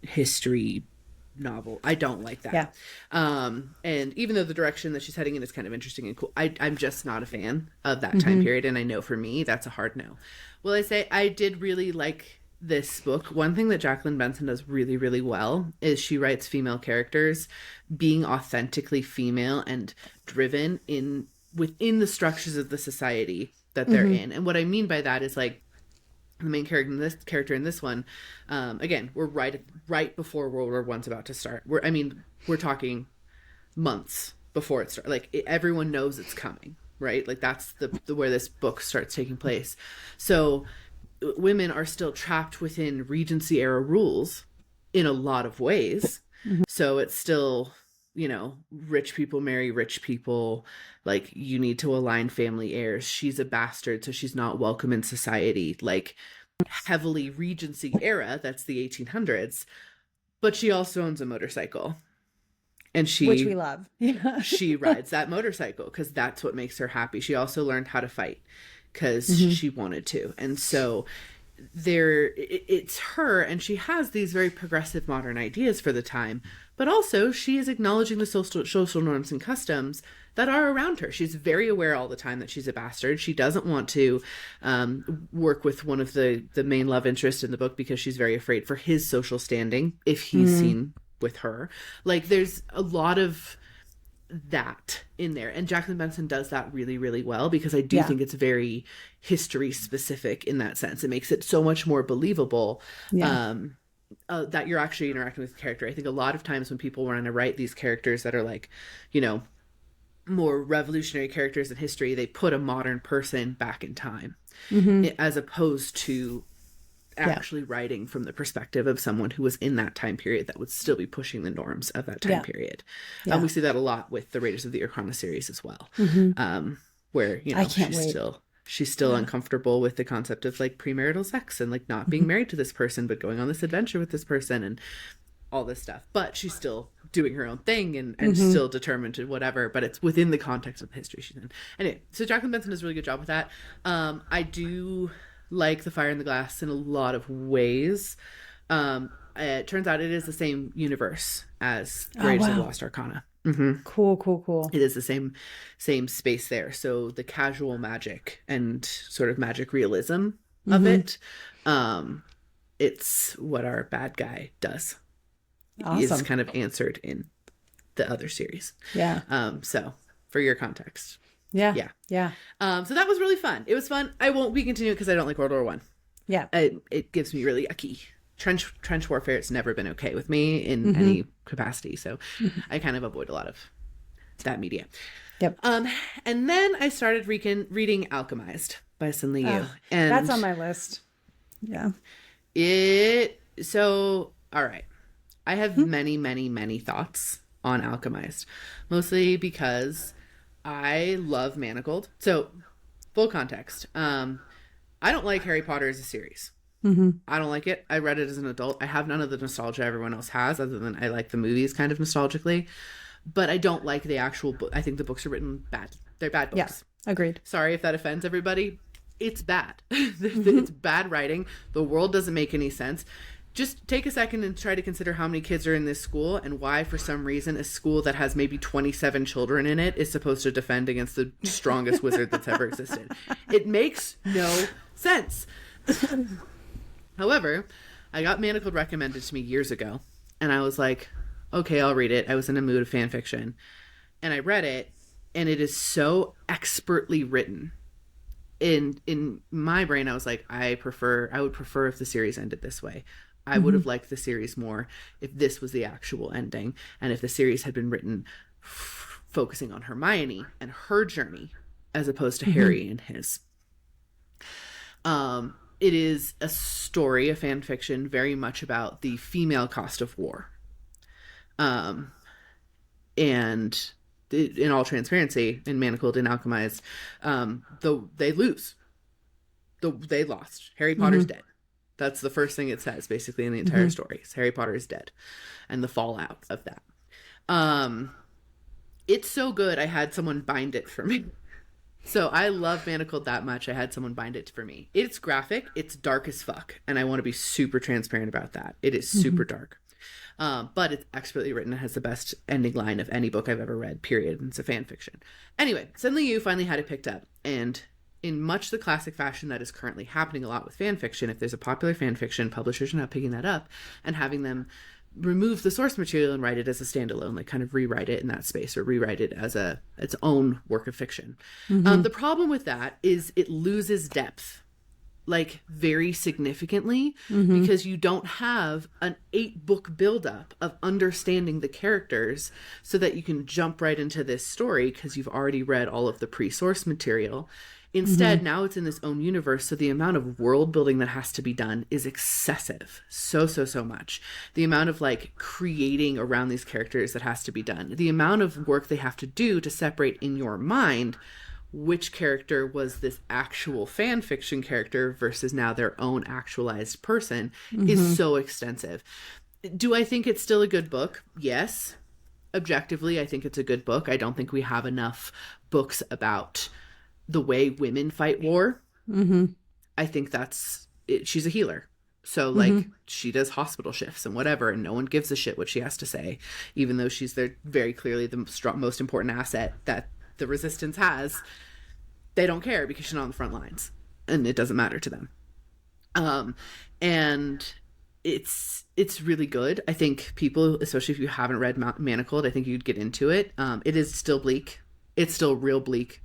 S1: history novel. I don't like that. Yeah. And even though the direction that she's heading in is kind of interesting and cool, I'm just not a fan of that time period. And I know for me, that's a hard no. Will I say I did really like this book, one thing that Jacqueline Benson does really, really well is she writes female characters being authentically female and driven within the structures of the society that they're in. And what I mean by that is like the main character in this one, again, we're right before World War One's about to start. We're talking months before it starts. Like everyone knows it's coming, right? Like that's the where this book starts taking place. So women are still trapped within Regency era rules in a lot of ways. So it's still, you know, rich people marry rich people. Like you need to align family heirs. She's a bastard, so she's not welcome in society. Like heavily Regency era, that's the 1800s. But she also owns a motorcycle. And
S2: which we love. Yeah.
S1: She rides that motorcycle because that's what makes her happy. She also learned how to fight because she wanted to. And so it's her, and she has these very progressive modern ideas for the time, but also she is acknowledging the social norms and customs that are around her. She's very aware all the time that she's a bastard. She doesn't want to work with one of the main love interests in the book because she's very afraid for his social standing if he's seen with her. Like there's a lot of that in there, and Jacqueline Benson does that really, really well because I do think it's very history specific in that sense. It makes it so much more believable that you're actually interacting with the character. I think a lot of times when people want to write these characters that are like, you know, more revolutionary characters in history, they put a modern person back in time as opposed to actually writing from the perspective of someone who was in that time period that would still be pushing the norms of that time period. We see that a lot with the Raiders of the Arcana series as well, where, you know, she's still uncomfortable with the concept of like premarital sex and like not being married to this person, but going on this adventure with this person and all this stuff. But she's still doing her own thing and still determined to whatever, but it's within the context of the history she's in. Anyway, so Jacqueline Benson does a really good job with that. I do like The Fire in the Glass in a lot of ways. It turns out it is the same universe as Raiders of the Lost Arcana.
S2: Cool.
S1: It is the same space there. So the casual magic and sort of magic realism of it, it's what our bad guy does. Awesome. Is kind of answered in the other series. So for your context. So that was really fun. It was fun. I won't be continuing because I don't like World War One. It gives me really yucky. Trench warfare, it's never been okay with me in any capacity. So I kind of avoid a lot of that media. And then I started reading Alchemized by Sin Lee Yu. And
S2: that's on my list.
S1: All right. I have many thoughts on Alchemized. Mostly because I love Manacled. So, full context. I don't like Harry Potter as a series. I don't like it. I read it as an adult. I have none of the nostalgia everyone else has, other than I like the movies kind of nostalgically. But I don't like the actual book. I think the books are written bad. They're bad books.
S2: Agreed.
S1: Sorry if that offends everybody. It's bad. It's bad writing. The world doesn't make any sense. Just take a second and try to consider how many kids are in this school and why, for some reason, a school that has maybe 27 children in it is supposed to defend against the strongest wizard that's ever existed. It makes no sense. However, I got Manacled recommended to me years ago, and I was like, okay, I'll read it. I was in a mood of fan fiction. And I read it, and it is so expertly written. In my brain, I was like, I would prefer if the series ended this way. I would have liked the series more if this was the actual ending, and if the series had been written focusing on Hermione and her journey as opposed to Harry and his. It is a story, a fan fiction, very much about the female cost of war. And in all transparency, in Manacled and Alchemized, they lose. They lost. Harry Potter's dead. That's the first thing it says, basically, in the entire story. Is Harry Potter is dead. And the fallout of that. It's so good, I had someone bind it for me. So I love Manacled that much, I had someone bind it for me. It's graphic. It's dark as fuck. And I want to be super transparent about that. It is super dark. But it's expertly written. It has the best ending line of any book I've ever read, period. It's a fan fiction. Anyway, Sin Lee Yu finally had it picked up. And in much the classic fashion that is currently happening a lot with fan fiction. If there's a popular fan fiction, publishers are now picking that up and having them remove the source material and write it as a standalone, like kind of rewrite it in that space or rewrite it as its own work of fiction. The problem with that is it loses depth, like very significantly, because you don't have an 8-book buildup of understanding the characters so that you can jump right into this story because you've already read all of the pre-source material. Instead, now it's in this own universe, so the amount of world building that has to be done is excessive. So much. The amount of like creating around these characters that has to be done. The amount of work they have to do to separate in your mind which character was this actual fan fiction character versus now their own actualized person is so extensive. Do I think it's still a good book? Yes. Objectively, I think it's a good book. I don't think we have enough books about the way women fight war. I think that's it. She's a healer. So like she does hospital shifts and whatever, and no one gives a shit what she has to say, even though she's there very clearly the most important asset that the resistance has. They don't care because she's not on the front lines and it doesn't matter to them. And it's really good. I think people, especially if you haven't read Manacled, I think you'd get into it. It is still bleak. It's still real bleak.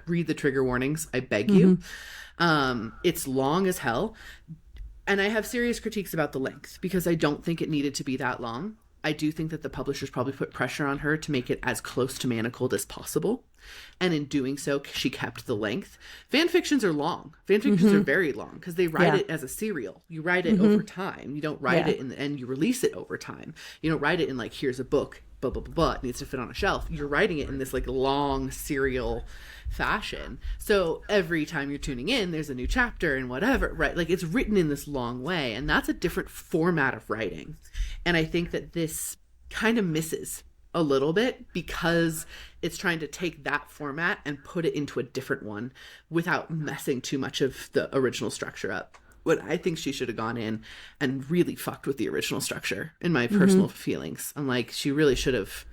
S1: Read the trigger warnings, I beg you. It's long as hell. And I have serious critiques about the length because I don't think it needed to be that long. I do think that the publishers probably put pressure on her to make it as close to Manacled as possible. And in doing so, she kept the length. Fan fictions are long. Fan fictions are very long because they write it as a serial. You write it over time. You don't write it and you release it over time. You don't write it in like, here's a book, blah, blah, blah, blah. It needs to fit on a shelf. You're writing it in this like long serial fashion. So every time you're tuning in, there's a new chapter and whatever, right? Like it's written in this long way. And that's a different format of writing. And I think that this kind of misses a little bit because it's trying to take that format and put it into a different one without messing too much of the original structure up. What I think she should have gone in and really fucked with the original structure in my personal feelings. I'm like, she really should have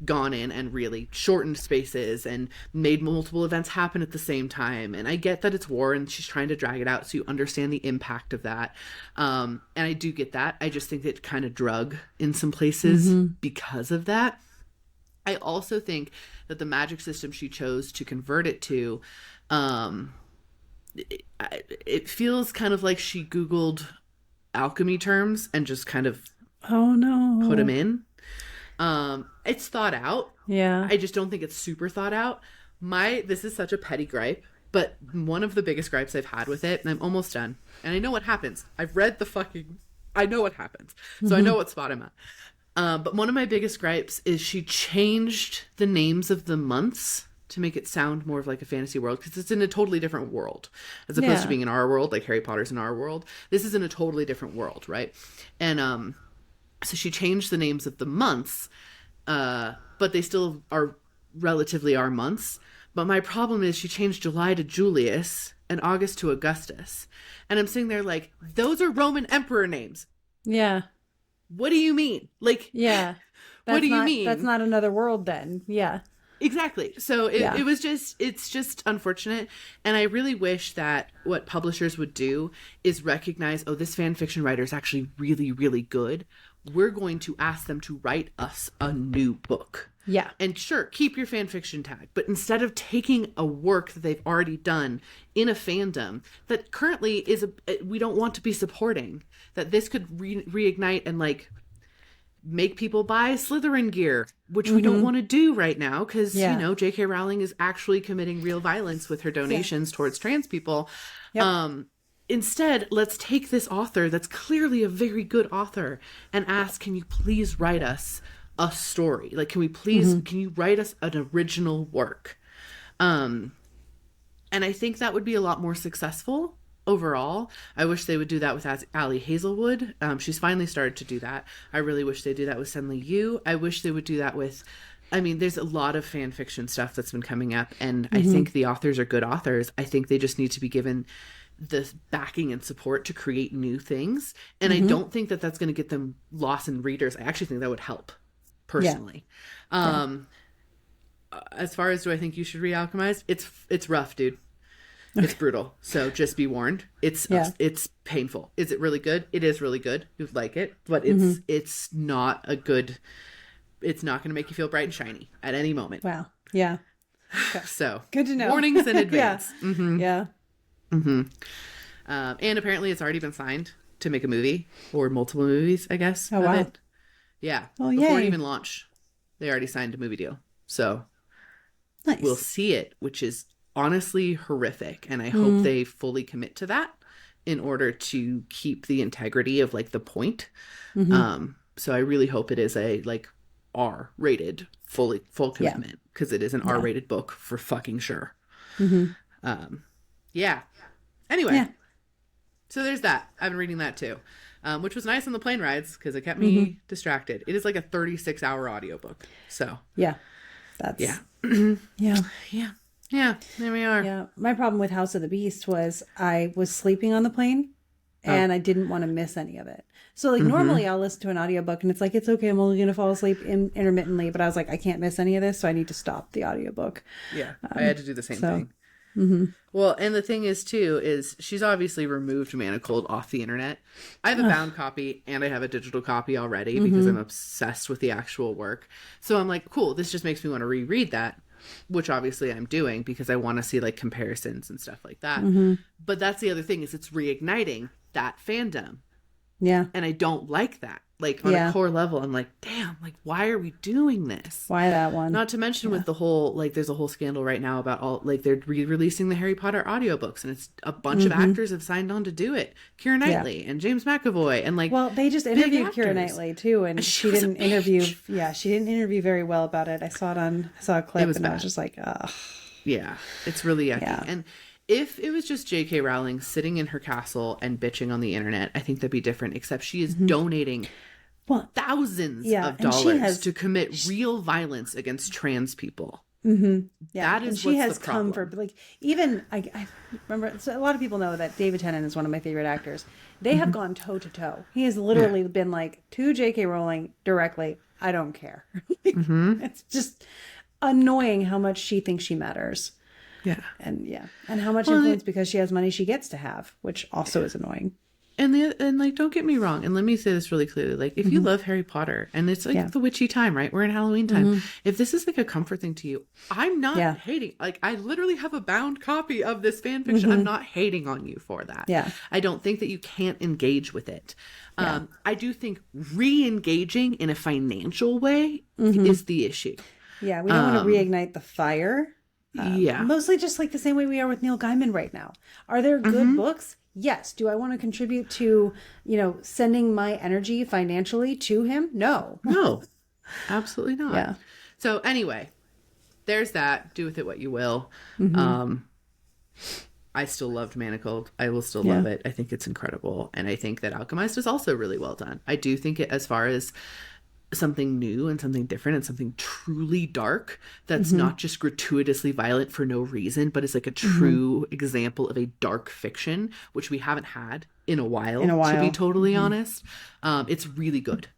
S1: gone in and really shortened spaces and made multiple events happen at the same time. And I get that it's war and she's trying to drag it out so you understand the impact of that. And I do get that. I just think it kind of drug in some places because of that. I also think that the magic system she chose to convert it to, it feels kind of like she Googled alchemy terms and just kind of put them in. It's thought out.
S2: Yeah.
S1: I just don't think it's super thought out. This is such a petty gripe, but one of the biggest gripes I've had with it, and I'm almost done, and I know what happens. I know what happens. So I know what spot I'm at. But one of my biggest gripes is she changed the names of the months to make it sound more of like a fantasy world because it's in a totally different world as opposed to being in our world, like Harry Potter's in our world. This is in a totally different world, right? And so she changed the names of the months, but they still are relatively our months. But my problem is she changed July to Julius and August to Augustus. And I'm sitting there like, those are Roman emperor names.
S2: Yeah.
S1: What do you mean? Like,
S2: yeah.
S1: What do you mean?
S2: That's not another world then. Yeah.
S1: Exactly. So it's just unfortunate. And I really wish that what publishers would do is recognize, oh, this fan fiction writer is actually really, really good. We're going to ask them to write us a new book.
S2: Yeah.
S1: And sure, keep your fan fiction tag. But instead of taking a work that they've already done in a fandom that currently we don't want to be supporting, that this could reignite and like make people buy Slytherin gear, which we don't want to do right now because, you know, J.K. Rowling is actually committing real violence with her donations towards trans people. Yep. Instead, let's take this author that's clearly a very good author and ask, can you please write us a story? Like, can you write us an original work? And I think that would be a lot more successful overall. I wish they would do that with Ali Hazelwood. She's finally started to do that. I really wish they do that with Senli Yu. I wish they would do that with, there's a lot of fan fiction stuff that's been coming up, and I think the authors are good authors. I think they just need to be given the backing and support to create new things. And I don't think that that's going to get them lost in readers. I actually think that would help personally. As far as do I think you should re-alchemize? It's rough, dude. It's brutal. So just be warned. It's painful. Is it really good? It is really good. You'd like it, but it's not a good. It's not going to make you feel bright and shiny at any moment.
S2: Wow. Yeah.
S1: Okay. So
S2: good to know.
S1: Warnings in advance.
S2: Yeah. Yeah.
S1: And apparently it's already been signed to make a movie or multiple movies, I guess.
S2: Oh, wow.
S1: Yeah.
S2: Oh,
S1: Before it
S2: yay.
S1: even launched, they already signed a movie deal. So
S2: Nice.
S1: we'll see it, which is honestly horrific. And I hope they fully commit to that in order to keep the integrity of like the point. So I really hope it is a like R-rated full commitment, because it is an R-rated book for fucking sure. Anyway, so there's that. I've been reading that too, which was nice on the plane rides because it kept me distracted. It is like a 36-hour audiobook. So
S2: that's
S1: yeah. There we are.
S2: Yeah. My problem with House of the Beast was I was sleeping on the plane and I didn't want to miss any of it. So like normally I'll listen to an audiobook and it's like, it's okay, I'm only going to fall asleep intermittently. But I was like, I can't miss any of this. So I need to stop the audiobook.
S1: Yeah. I had to do the same thing. Well, and the thing is too, is she's obviously removed Manacled off the internet. I have a bound copy and I have a digital copy already because I'm obsessed with the actual work. So I'm like, cool, this just makes me want to reread that, which obviously I'm doing because I want to see like comparisons and stuff like that. But that's the other thing, is it's reigniting that fandom.
S2: Yeah.
S1: And I don't like that. Like on a core level, I'm like, damn, like why are we doing this?
S2: Why that one?
S1: Not to mention with the whole, like there's a whole scandal right now about all, like they're re-releasing the Harry Potter audiobooks and it's a bunch of actors have signed on to do it. Keira Knightley and James McAvoy and like,
S2: well, they just interviewed Keira Knightley too, and she didn't interview. Yeah, she didn't interview very well about it. I saw a clip and I was just like, ugh.
S1: Yeah, it's really yucky.
S2: Yeah.
S1: And if it was just J.K. Rowling sitting in her castle and bitching on the internet, I think that'd be different, except she is donating thousands of dollars to commit real violence against trans people.
S2: Yeah,
S1: that is
S2: and she
S1: what's
S2: has
S1: the problem.
S2: come for like, even I remember, so a lot of people know that David Tennant is one of my favorite actors. They have gone toe to toe. He has literally been like to J.K. Rowling directly, I don't care. It's just annoying how much she thinks she matters. And how much influence, because she has money, she gets to have, which also is annoying.
S1: And like, don't get me wrong, and let me say this really clearly, like if you love Harry Potter and it's like the witchy time, right, we're in Halloween time, if this is like a comfort thing to you, I'm not hating. Like I literally have a bound copy of this fan fiction. I'm not hating on you for that. I don't think that you can't engage with it. I do think re-engaging in a financial way is the issue.
S2: We don't want to reignite the fire. Mostly just like the same way we are with Neil Gaiman right now. Are there good books? Yes. Do I want to contribute to, sending my energy financially to him? No.
S1: No, absolutely not.
S2: Yeah.
S1: So anyway, there's that. Do with it what you will. I still loved Manacled. I will still love it. I think it's incredible. And I think that Alchemist is also really well done. I do think it, as far as something new and something different and something truly dark that's not just gratuitously violent for no reason, but is like a true example of a dark fiction, which we haven't had in a while. To be totally honest. It's really good.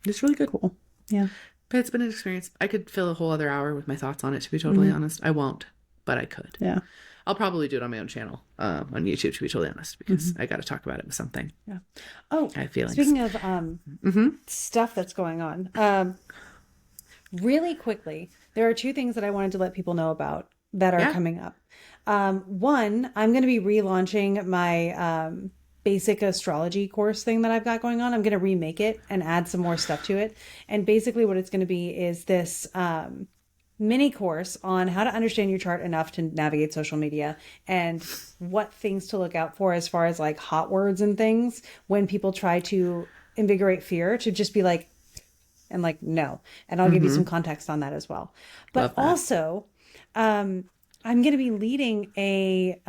S1: It's really good.
S2: Cool. Yeah.
S1: But it's been an experience. I could fill a whole other hour with my thoughts on it, to be totally honest. I won't, but I could.
S2: Yeah.
S1: I'll probably do it on my own channel on YouTube, to be totally honest, because I got to talk about it with something.
S2: Yeah. Oh,
S1: I have feelings.
S2: Speaking of stuff that's going on, really quickly, there are two things that I wanted to let people know about that are coming up. One, I'm going to be relaunching my basic astrology course thing that I've got going on. I'm going to remake it and add some more stuff to it. And basically what it's going to be is this mini course on how to understand your chart enough to navigate social media and what things to look out for as far as like hot words and things when people try to invigorate fear, to just be like, and like, no. And I'll give you some context on that as well. But also, I'm going to be leading a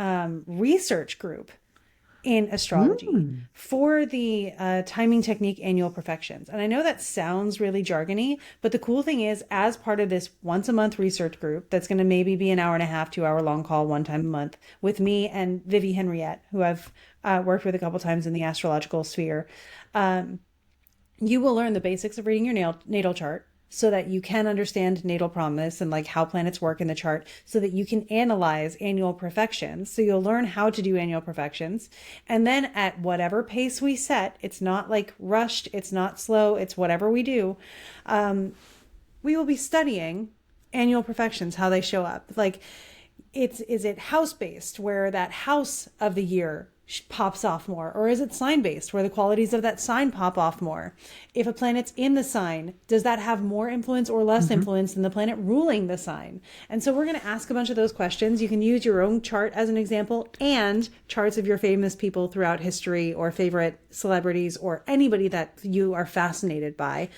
S2: research group in astrology for the Timing Technique Annual Perfections. And I know that sounds really jargony, but the cool thing is, as part of this once a month research group, that's going to maybe be an hour and a half, 2 hour long call one time a month with me and Vivi Henriette, who I've worked with a couple times in the astrological sphere. You will learn the basics of reading your natal chart, so that you can understand natal promise and like how planets work in the chart, so that you can analyze annual perfections. So you'll learn how to do annual perfections. And then at whatever pace we set, it's not like rushed, it's not slow, it's whatever we do. We will be studying annual perfections, how they show up. Like, is it house based, where that house of the year pops off more, or is it sign based, where the qualities of that sign pop off more? If a planet's in the sign, does that have more influence or less influence than the planet ruling the sign? And so we're going to ask a bunch of those questions. You can use your own chart as an example, and charts of your famous people throughout history, or favorite celebrities, or anybody that you are fascinated by.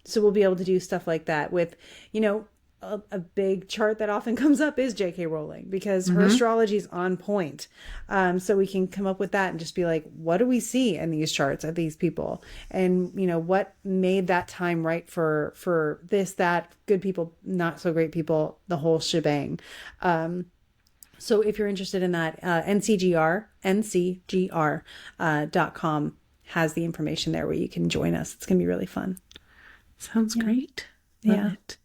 S2: So we'll be able to do stuff like that with, you know, a big chart that often comes up is J.K. Rowling, because her astrology is on point. So we can come up with that and just be like, what do we see in these charts of these people? And, you know, what made that time right for this, that, good people, not so great people, the whole shebang. So if you're interested in that, ncgr.com has the information there where you can join us. It's going to be really fun.
S1: Sounds great. Love it.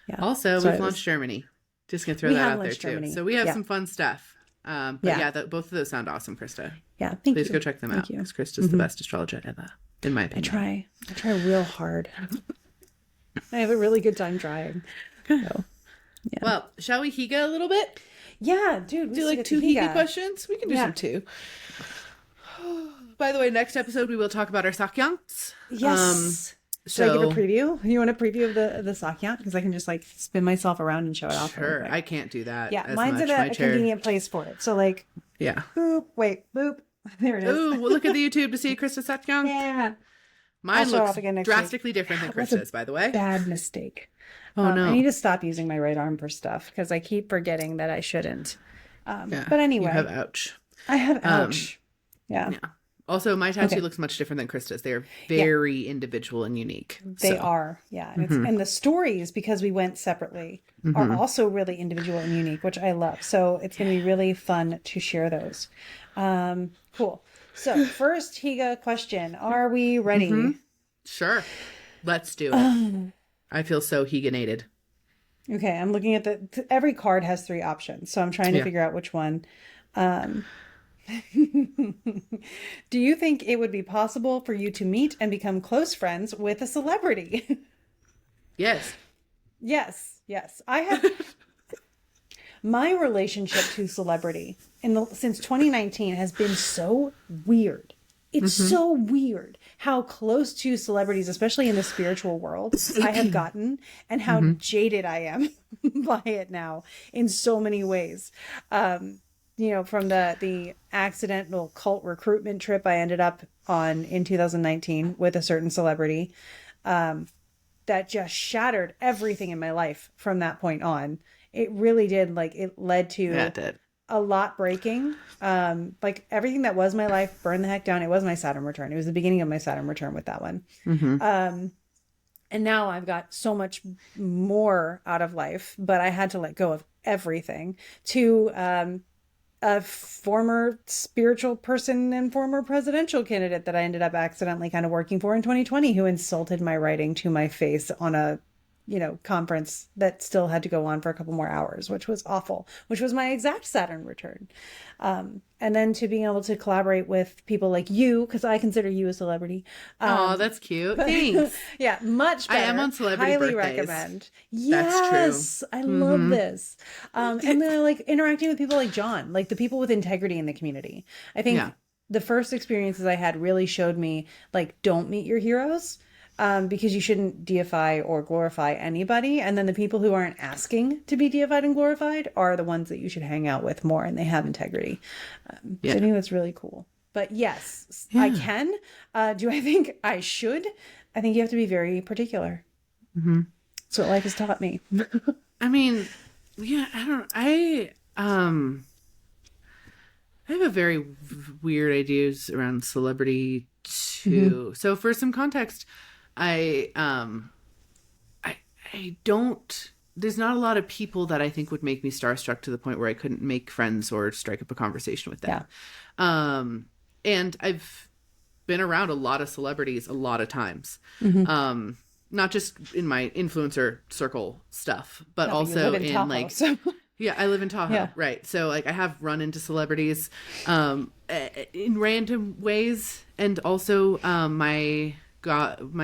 S2: Yeah.
S1: Also, we've launched Germany. Just going to throw that out there, too.
S2: Germany.
S1: So we have some fun stuff. But both of those sound awesome, Krista.
S2: Yeah, thank you.
S1: Please go check them out, because Krista's the best astrologer ever, in my opinion.
S2: I try real hard. I have a really good time trying. So, yeah.
S1: Well, shall we Higa a little bit?
S2: Yeah, dude.
S1: Do like 2 Higa questions? We can do some 2. By the way, next episode we will talk about our Sakyans.
S2: Yes. Should I give a preview? You want a preview of the Sakyan? Because I can just like spin myself around and show it off.
S1: Sure. I can't do that.
S2: Yeah, mine's at a convenient place for it. So like, boop, boop. There it is.
S1: Ooh, we'll look at the YouTube to see Krista Sakyang.
S2: Yeah.
S1: Mine looks drastically different than Krista's, by the way.
S2: Bad mistake.
S1: Oh, no.
S2: I need to stop using my right arm for stuff, because I keep forgetting that I shouldn't. But anyway.
S1: You have ouch.
S2: I have ouch. Yeah.
S1: Also, my tattoo looks much different than Krista's. They are very individual and unique.
S2: They are, yeah. And the stories, because we went separately, are also really individual and unique, which I love. So it's going to be really fun to share those. Cool. So first Higa question. Are we ready?
S1: Sure. Let's do it. I feel so Higanated.
S2: Okay, I'm looking at every card has 3 options. So I'm trying to figure out which one. Do you think it would be possible for you to meet and become close friends with a celebrity?
S1: Yes.
S2: Yes. I have my relationship to celebrity since 2019 has been so weird. It's so weird how close to celebrities, especially in the spiritual world, I have gotten, and how jaded I am by it now in so many ways. You know, from the accidental cult recruitment trip I ended up on in 2019 with a certain celebrity, that just shattered everything in my life from that point on. It really did. Like, it led to a lot breaking. Like, everything that was my life burned the heck down. It was my Saturn return. It was the beginning of my Saturn return with that one. And now I've got so much more out of life, but I had to let go of everything to a former spiritual person and former presidential candidate that I ended up accidentally kind of working for in 2020, who insulted my writing to my face on a, conference that still had to go on for a couple more hours, which was awful, which was my exact Saturn return. And then to being able to collaborate with people like you, because I consider you a celebrity.
S1: Oh, that's cute. Thanks.
S2: Yeah, much better.
S1: I am on celebrity
S2: Highly
S1: birthdays.
S2: Recommend.
S1: That's true.
S2: I love this. And then I like interacting with people like John, like the people with integrity in the community. I think the first experiences I had really showed me, like, don't meet your heroes. Because you shouldn't deify or glorify anybody. And then the people who aren't asking to be deified and glorified are the ones that you should hang out with more, and they have integrity. So I think that's really cool. But yes, I can. Do I think I should? I think you have to be very particular. That's what life has taught me.
S1: I mean, I have a very weird ideas around celebrity too. So for some context, I don't, there's not a lot of people that I think would make me starstruck to the point where I couldn't make friends or strike up a conversation with them. And I've been around a lot of celebrities a lot of times. not just in my influencer circle stuff, but
S2: No, but you
S1: also
S2: live in Tahoe,
S1: like,
S2: so.
S1: yeah, I live in Tahoe,
S2: Yeah.
S1: right? So like I have run into celebrities in random ways, and also my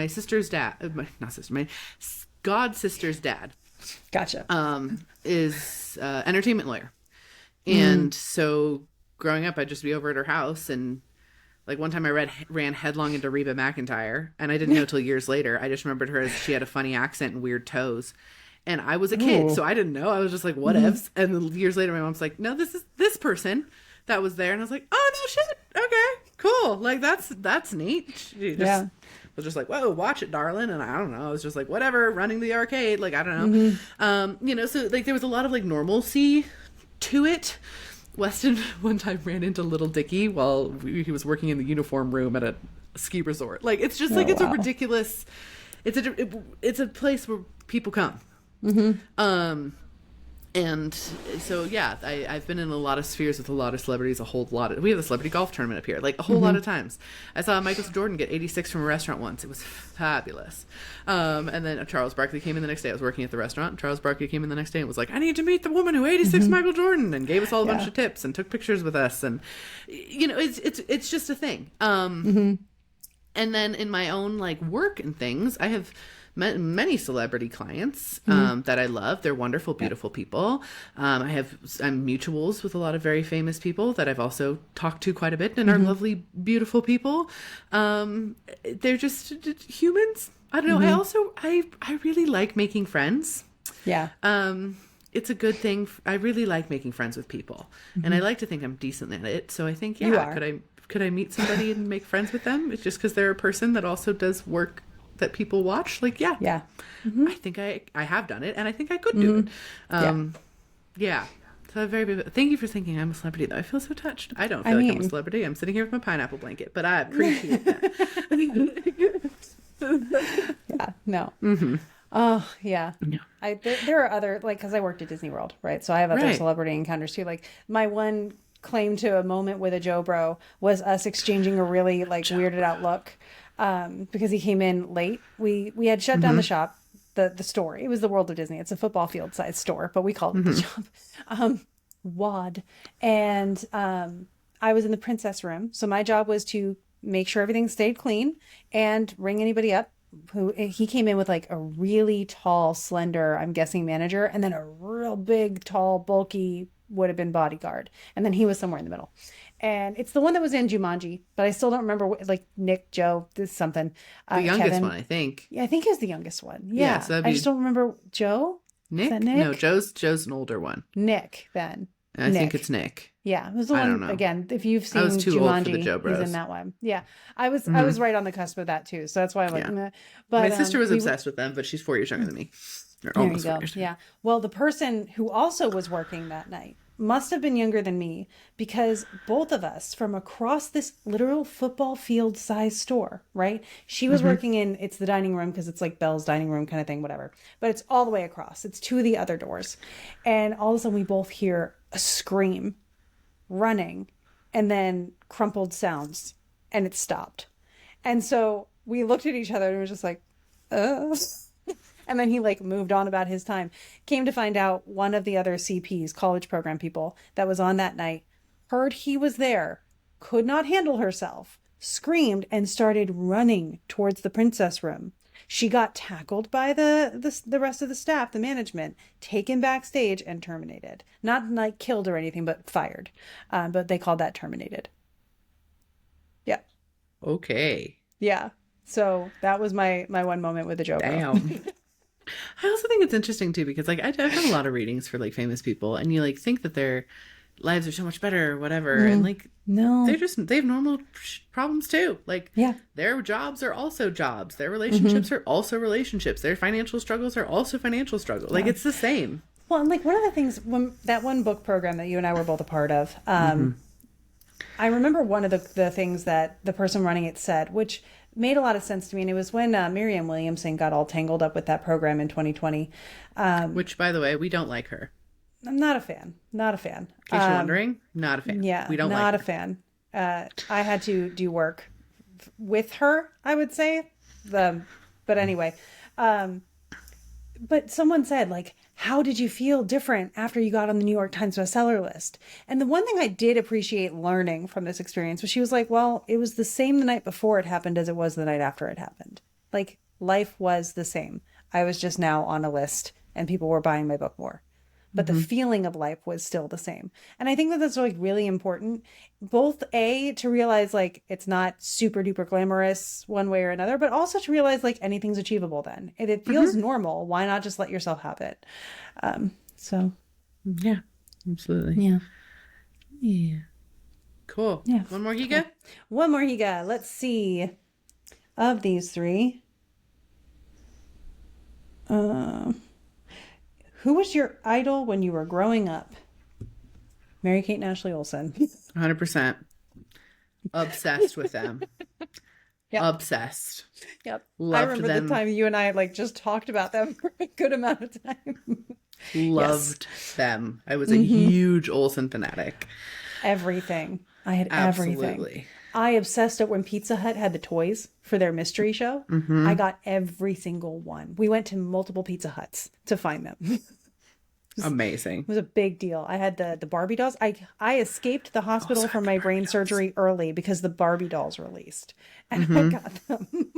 S1: sister's dad, not sister, my god sister's dad,
S2: Gotcha.
S1: is entertainment lawyer, and so growing up, I'd just be over at her house, and like one time I ran headlong into Reba McEntire, and I didn't know till years later. I just remembered her as she had a funny accent and weird toes. And I was a kid, so I didn't know. I was just like, whatevs. And then years later, my mom's like, no, this is this person that was there. And I was like, oh, no shit. Okay, cool. Like, that's neat. She just was just like, whoa, watch it, darling. And I don't know. I was just like, whatever, running the arcade. Like, I don't know. You know, so like there was a lot of like normalcy to it. Weston one time ran into Little Dicky while he was working in the uniform room at a ski resort. Like, it's just like, it's a ridiculous, it's a place where people come. And so yeah, I've been in a lot of spheres with a lot of celebrities, we have a celebrity golf tournament up here, like a whole lot of times. I saw Michael Jordan get 86 from a restaurant once. It was fabulous. And then Charles Barkley came in the next day. I was working at the restaurant, and Charles Barkley came in the next day and was like, I need to meet the woman who 86 Michael Jordan, and gave us all a bunch of tips and took pictures with us. And you know, it's just a thing. And then in my own like work and things, I have met many celebrity clients that I love. They're wonderful, beautiful people. I'm mutuals with a lot of very famous people that I've also talked to quite a bit, and are lovely, beautiful people. They're just humans. I don't know. I really like making friends.
S2: Yeah.
S1: It's a good thing. I really like making friends with people, and I like to think I'm decent at it. So I think,
S2: You are.
S1: could I meet somebody and make friends with them? It's just because they're a person that also does work that people watch. Like, yeah. I think I have done it, and I think I could do it. Yeah. So thank you for thinking I'm a celebrity, though. I feel so touched. I don't feel like I'm a celebrity. I'm sitting here with my pineapple blanket, but I appreciate that.
S2: Yeah. No. Oh, yeah. There are other, like, because I worked at Disney World, right? So I have other celebrity encounters too. Like, my one claim to a moment with a Joe Bro was us exchanging a really like weirded out look, because he came in late. We had shut down the shop, the store. It was the World of Disney. It's a football field sized store, but we called it the shop. WAD. And I was in the princess room. So my job was to make sure everything stayed clean and ring anybody up. He came in with like a really tall, slender, I'm guessing manager, and then a real big, tall, bulky, would have been bodyguard. And then he was somewhere in the middle. And it's the one that was in Jumanji, but I still don't remember like Nick, Joe, this something.
S1: The youngest
S2: Kevin.
S1: one, I think.
S2: Yeah, I think he was the youngest one. Yeah.
S1: So
S2: I just don't remember. Joe?
S1: Nick?
S2: Is that Nick?
S1: No, Joe's an older one.
S2: Nick, then.
S1: I think it's Nick.
S2: Yeah, it was the
S1: I
S2: one.
S1: don't know.
S2: Again, if you've seen
S1: I was too
S2: Jumanji,
S1: old for the Joe Bros.
S2: He's in that one. Yeah, I was right on the cusp of that too. So that's why I'm like, meh. But
S1: my sister was obsessed with them, but she's 4 years younger than me. Or
S2: there you
S1: almost 4
S2: go.
S1: years.
S2: Yeah. Well, the person who also was working that night must have been younger than me, because both of us from across this literal football field size store, right? She was working in, it's the dining room because it's like Belle's dining room kind of thing, whatever. But it's all the way across. It's two of the other doors. And all of a sudden we both hear a scream, running, and then crumpled sounds, and it stopped. And so we looked at each other and were just like, and then he like moved on about his time. Came to find out one of the other CPs, college program people, that was on that night, heard he was there, could not handle herself, screamed, and started running towards the princess room. She got tackled by the rest of the staff, the management, taken backstage and terminated. Not like killed or anything, but fired. But they called that terminated. Yeah.
S1: Okay.
S2: Yeah. So that was my one moment with the Joe Bro.
S1: Damn. I also think it's interesting too, because like I've done a lot of readings for like famous people, and you like think that their lives are so much better or whatever, and like
S2: no,
S1: they have normal problems too. Like their jobs are also jobs, their relationships are also relationships, their financial struggles are also financial struggles. Like it's the same.
S2: Well, and like one of the things, when that one book program that you and I were both a part of, I remember one of the things that the person running it said, which made a lot of sense to me. And it was when Miriam Williamson got all tangled up with that program in 2020.
S1: Which, by the way, we don't like her.
S2: I'm not a fan. Not a fan.
S1: In case you're wondering, not a fan.
S2: Yeah,
S1: we don't
S2: not
S1: like
S2: a fan. I had to do work with her, I would say. But anyway, But someone said, like, how did you feel different after you got on the New York Times bestseller list? And the one thing I did appreciate learning from this experience was she was like, well, it was the same the night before it happened as it was the night after it happened. Like, life was the same. I was just now on a list and people were buying my book more. But the feeling of life was still the same. And I think that that's like really important, both to realize like it's not super duper glamorous one way or another, but also to realize like anything's achievable then. If it feels normal, why not just let yourself have it? So
S1: yeah, absolutely. Yeah. Cool.
S2: Yeah.
S1: One more Higa?
S2: One more Higa. Let's see. Of these three. Who was your idol when you were growing up? Mary-Kate and Ashley Olsen.
S1: 100%. Obsessed with them.
S2: Yep.
S1: Obsessed.
S2: Yep.
S1: Loved
S2: I remember
S1: them.
S2: the time you and I like just talked about them for a good amount of time.
S1: Loved them. I was a huge Olsen fanatic.
S2: Everything. I had everything.
S1: Absolutely.
S2: I obsessed over when Pizza Hut had the toys for their mystery show. I got every single one. We went to multiple Pizza Huts to find them.
S1: Amazing.
S2: It was a big deal. I had the Barbie dolls. I escaped the hospital from my brain surgery early because the Barbie dolls released. And I got them.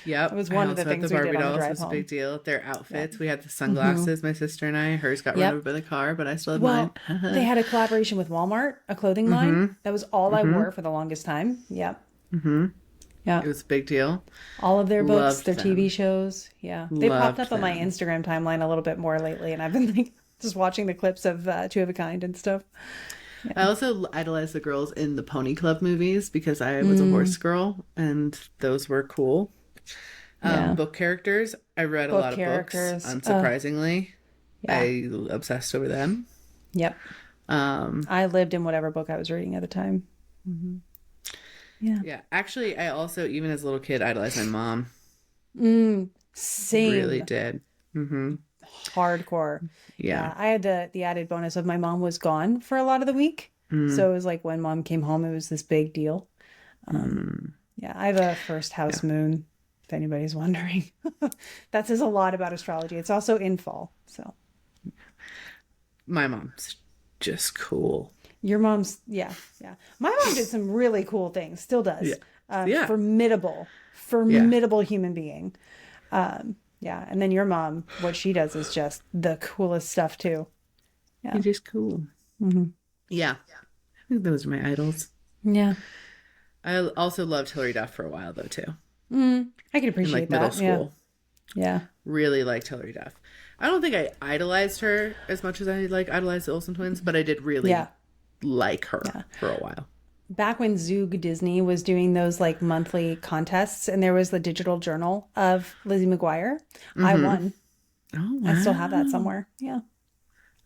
S1: Yep.
S2: It was one of the things we did on the drive
S1: was a
S2: home.
S1: big deal. Their outfits. We had the sunglasses, my sister and I. Hers got run over by the car, but I still had
S2: Well,
S1: mine.
S2: they had a collaboration with Walmart, a clothing line. That was all I wore for the longest time. Yep. Yeah.
S1: It was a big deal.
S2: All of their books,
S1: Loved
S2: their
S1: them.
S2: TV shows. Yeah. They popped
S1: Loved
S2: up on my
S1: them.
S2: Instagram timeline a little bit more lately, and I've been like just watching the clips of Two of a Kind and stuff.
S1: I also idolized the girls in the Pony Club movies because I was a horse girl, and those were cool.
S2: Yeah.
S1: Book characters. I read a lot of
S2: characters.
S1: books, unsurprisingly.
S2: Yeah.
S1: I obsessed over them.
S2: Yep. I lived in whatever book I was reading at the time. Yeah.
S1: Yeah. Actually, I also, even as a little kid, idolized my mom.
S2: Same.
S1: Really did.
S2: Hardcore.
S1: Yeah.
S2: I had the added bonus of my mom was gone for a lot of the week. So it was like when mom came home, it was this big deal. Yeah. I have a first house moon, if anybody's wondering. That says a lot about astrology. It's also in fall. So
S1: My mom's just cool.
S2: your mom's, yeah. My mom did some really cool things, still does.
S1: Yeah.
S2: Formidable human being. Yeah. And then your mom, what she does is just the coolest stuff too.
S1: You're just cool. Yeah. I think those are my idols.
S2: Yeah.
S1: I also loved Hilary Duff for a while, though, too.
S2: I can
S1: In,
S2: appreciate
S1: middle
S2: that.
S1: school.
S2: Yeah.
S1: Really liked Hilary Duff. I don't think I idolized her as much as I idolized the Olsen twins, but I did really like her for a while.
S2: Back when Zoog Disney was doing those like monthly contests and there was the digital journal of Lizzie McGuire, I won.
S1: Oh, wow.
S2: I still have that somewhere. Yeah.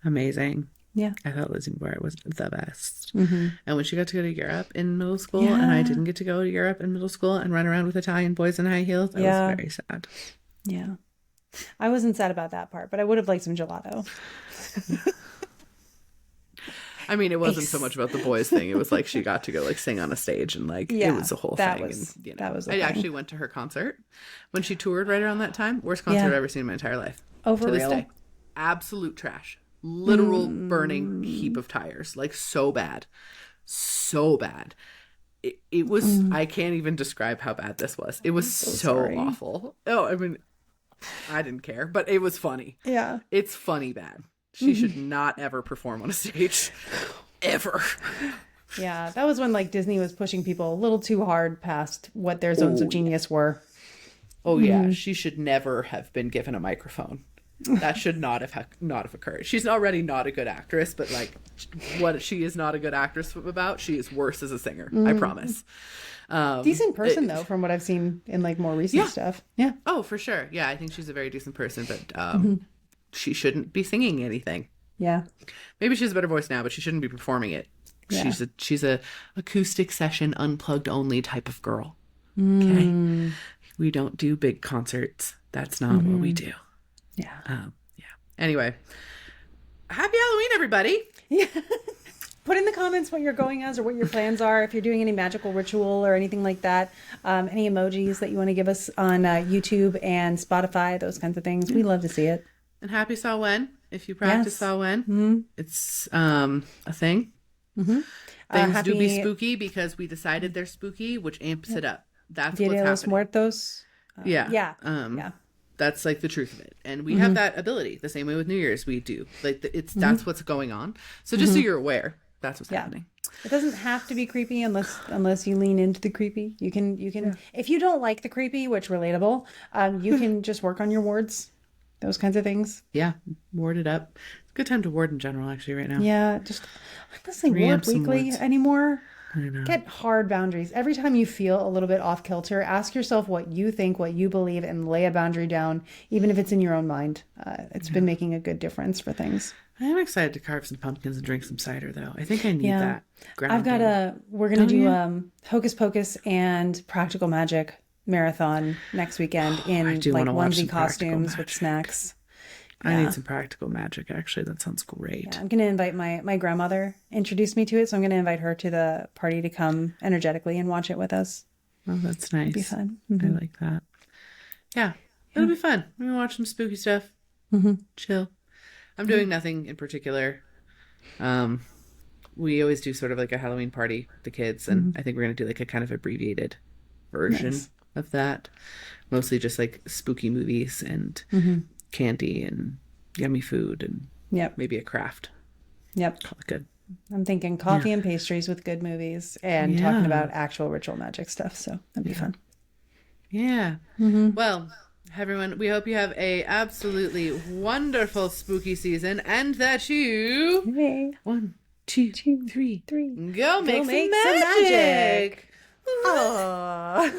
S1: Amazing.
S2: Yeah.
S1: I thought Lizzie McGuire was the best. And when she got to go to Europe in middle school, and I didn't get to go to Europe in middle school and run around with Italian boys in high heels, I was very sad.
S2: Yeah. I wasn't sad about that part, but I would have liked some gelato.
S1: I mean, it wasn't so much about the boys thing. It was like she got to go like sing on a stage and like it was a whole thing.
S2: That was a
S1: I
S2: thing.
S1: actually went to her concert when she toured right around that time. Worst concert I've ever seen in my entire life.
S2: Oh, for
S1: to this
S2: real?
S1: day. Absolute trash. Literal burning heap of tires. Like so bad. So bad. It was, I can't even describe how bad this was. It was so awful. Oh, I mean, I didn't care, but it was funny.
S2: Yeah.
S1: It's funny bad. She should not ever perform on a stage. Ever.
S2: Yeah. That was when like Disney was pushing people a little too hard past what their zones of genius were.
S1: Oh yeah, she should never have been given a microphone. That should not have occurred. She's already not a good actress, but like what she is not a good actress about, she is worse as a singer. I promise.
S2: Decent person though, from what I've seen in like more recent stuff. Yeah.
S1: Oh, for sure. Yeah, I think she's a very decent person, but she shouldn't be singing anything.
S2: Yeah.
S1: Maybe she has a better voice now, but she shouldn't be performing it.
S2: Yeah.
S1: She's a acoustic session, unplugged only type of girl. Okay, we don't do big concerts. That's not what we do.
S2: Yeah.
S1: Yeah. Anyway, happy Halloween, everybody.
S2: Yeah. Put in the comments what you're going as or what your plans are. If you're doing any magical ritual or anything like that, any emojis that you want to give us on YouTube and Spotify, those kinds of things. We love to see it.
S1: And happy Samhain. If you practice Samhain, it's a thing. Things do be spooky because we decided they're spooky, which amps it up. That's
S2: Dia
S1: what's
S2: de los
S1: happening.
S2: Muertos.
S1: Yeah. That's like the truth of it. And we have that ability. The same way with New Year's we do. Like that's what's going on. So just so you're aware, that's what's happening.
S2: It doesn't have to be creepy unless you lean into the creepy. You can if you don't like the creepy, which relatable, you can just work on your wards. Those kinds of things.
S1: Yeah. Ward it up. It's a good time to ward in general actually right now.
S2: Yeah, just I'm not listening ward weekly anymore.
S1: I know.
S2: Get hard boundaries. Every time you feel a little bit off kilter, ask yourself what you think, what you believe, and lay a boundary down, even if it's in your own mind. It's been making a good difference for things.
S1: I am excited to carve some pumpkins and drink some cider, though. I think I need that.
S2: I've got we're going to do Hocus Pocus and Practical Magic marathon next weekend in like onesie costumes with snacks.
S1: I need some Practical Magic, actually. That sounds great.
S2: Yeah, I'm going to invite my grandmother, introduced me to it, so I'm going to invite her to the party to come energetically and watch it with us.
S1: Oh, that's nice.
S2: It'll be fun.
S1: I like that. Yeah, it'll be fun. We're going to watch some spooky stuff. Chill. I'm doing nothing in particular. We always do sort of like a Halloween party with the kids, and I think we're going to do like a kind of abbreviated version of that. Mostly just like spooky movies and candy and yummy food and maybe a craft.
S2: Yep.
S1: Call it good.
S2: I'm thinking coffee and pastries with good movies and talking about actual ritual magic stuff. So that'd be fun.
S1: Yeah. Well, everyone, we hope you have a absolutely wonderful spooky season and that you 1, 2, 3 go make some magic.
S2: Aww.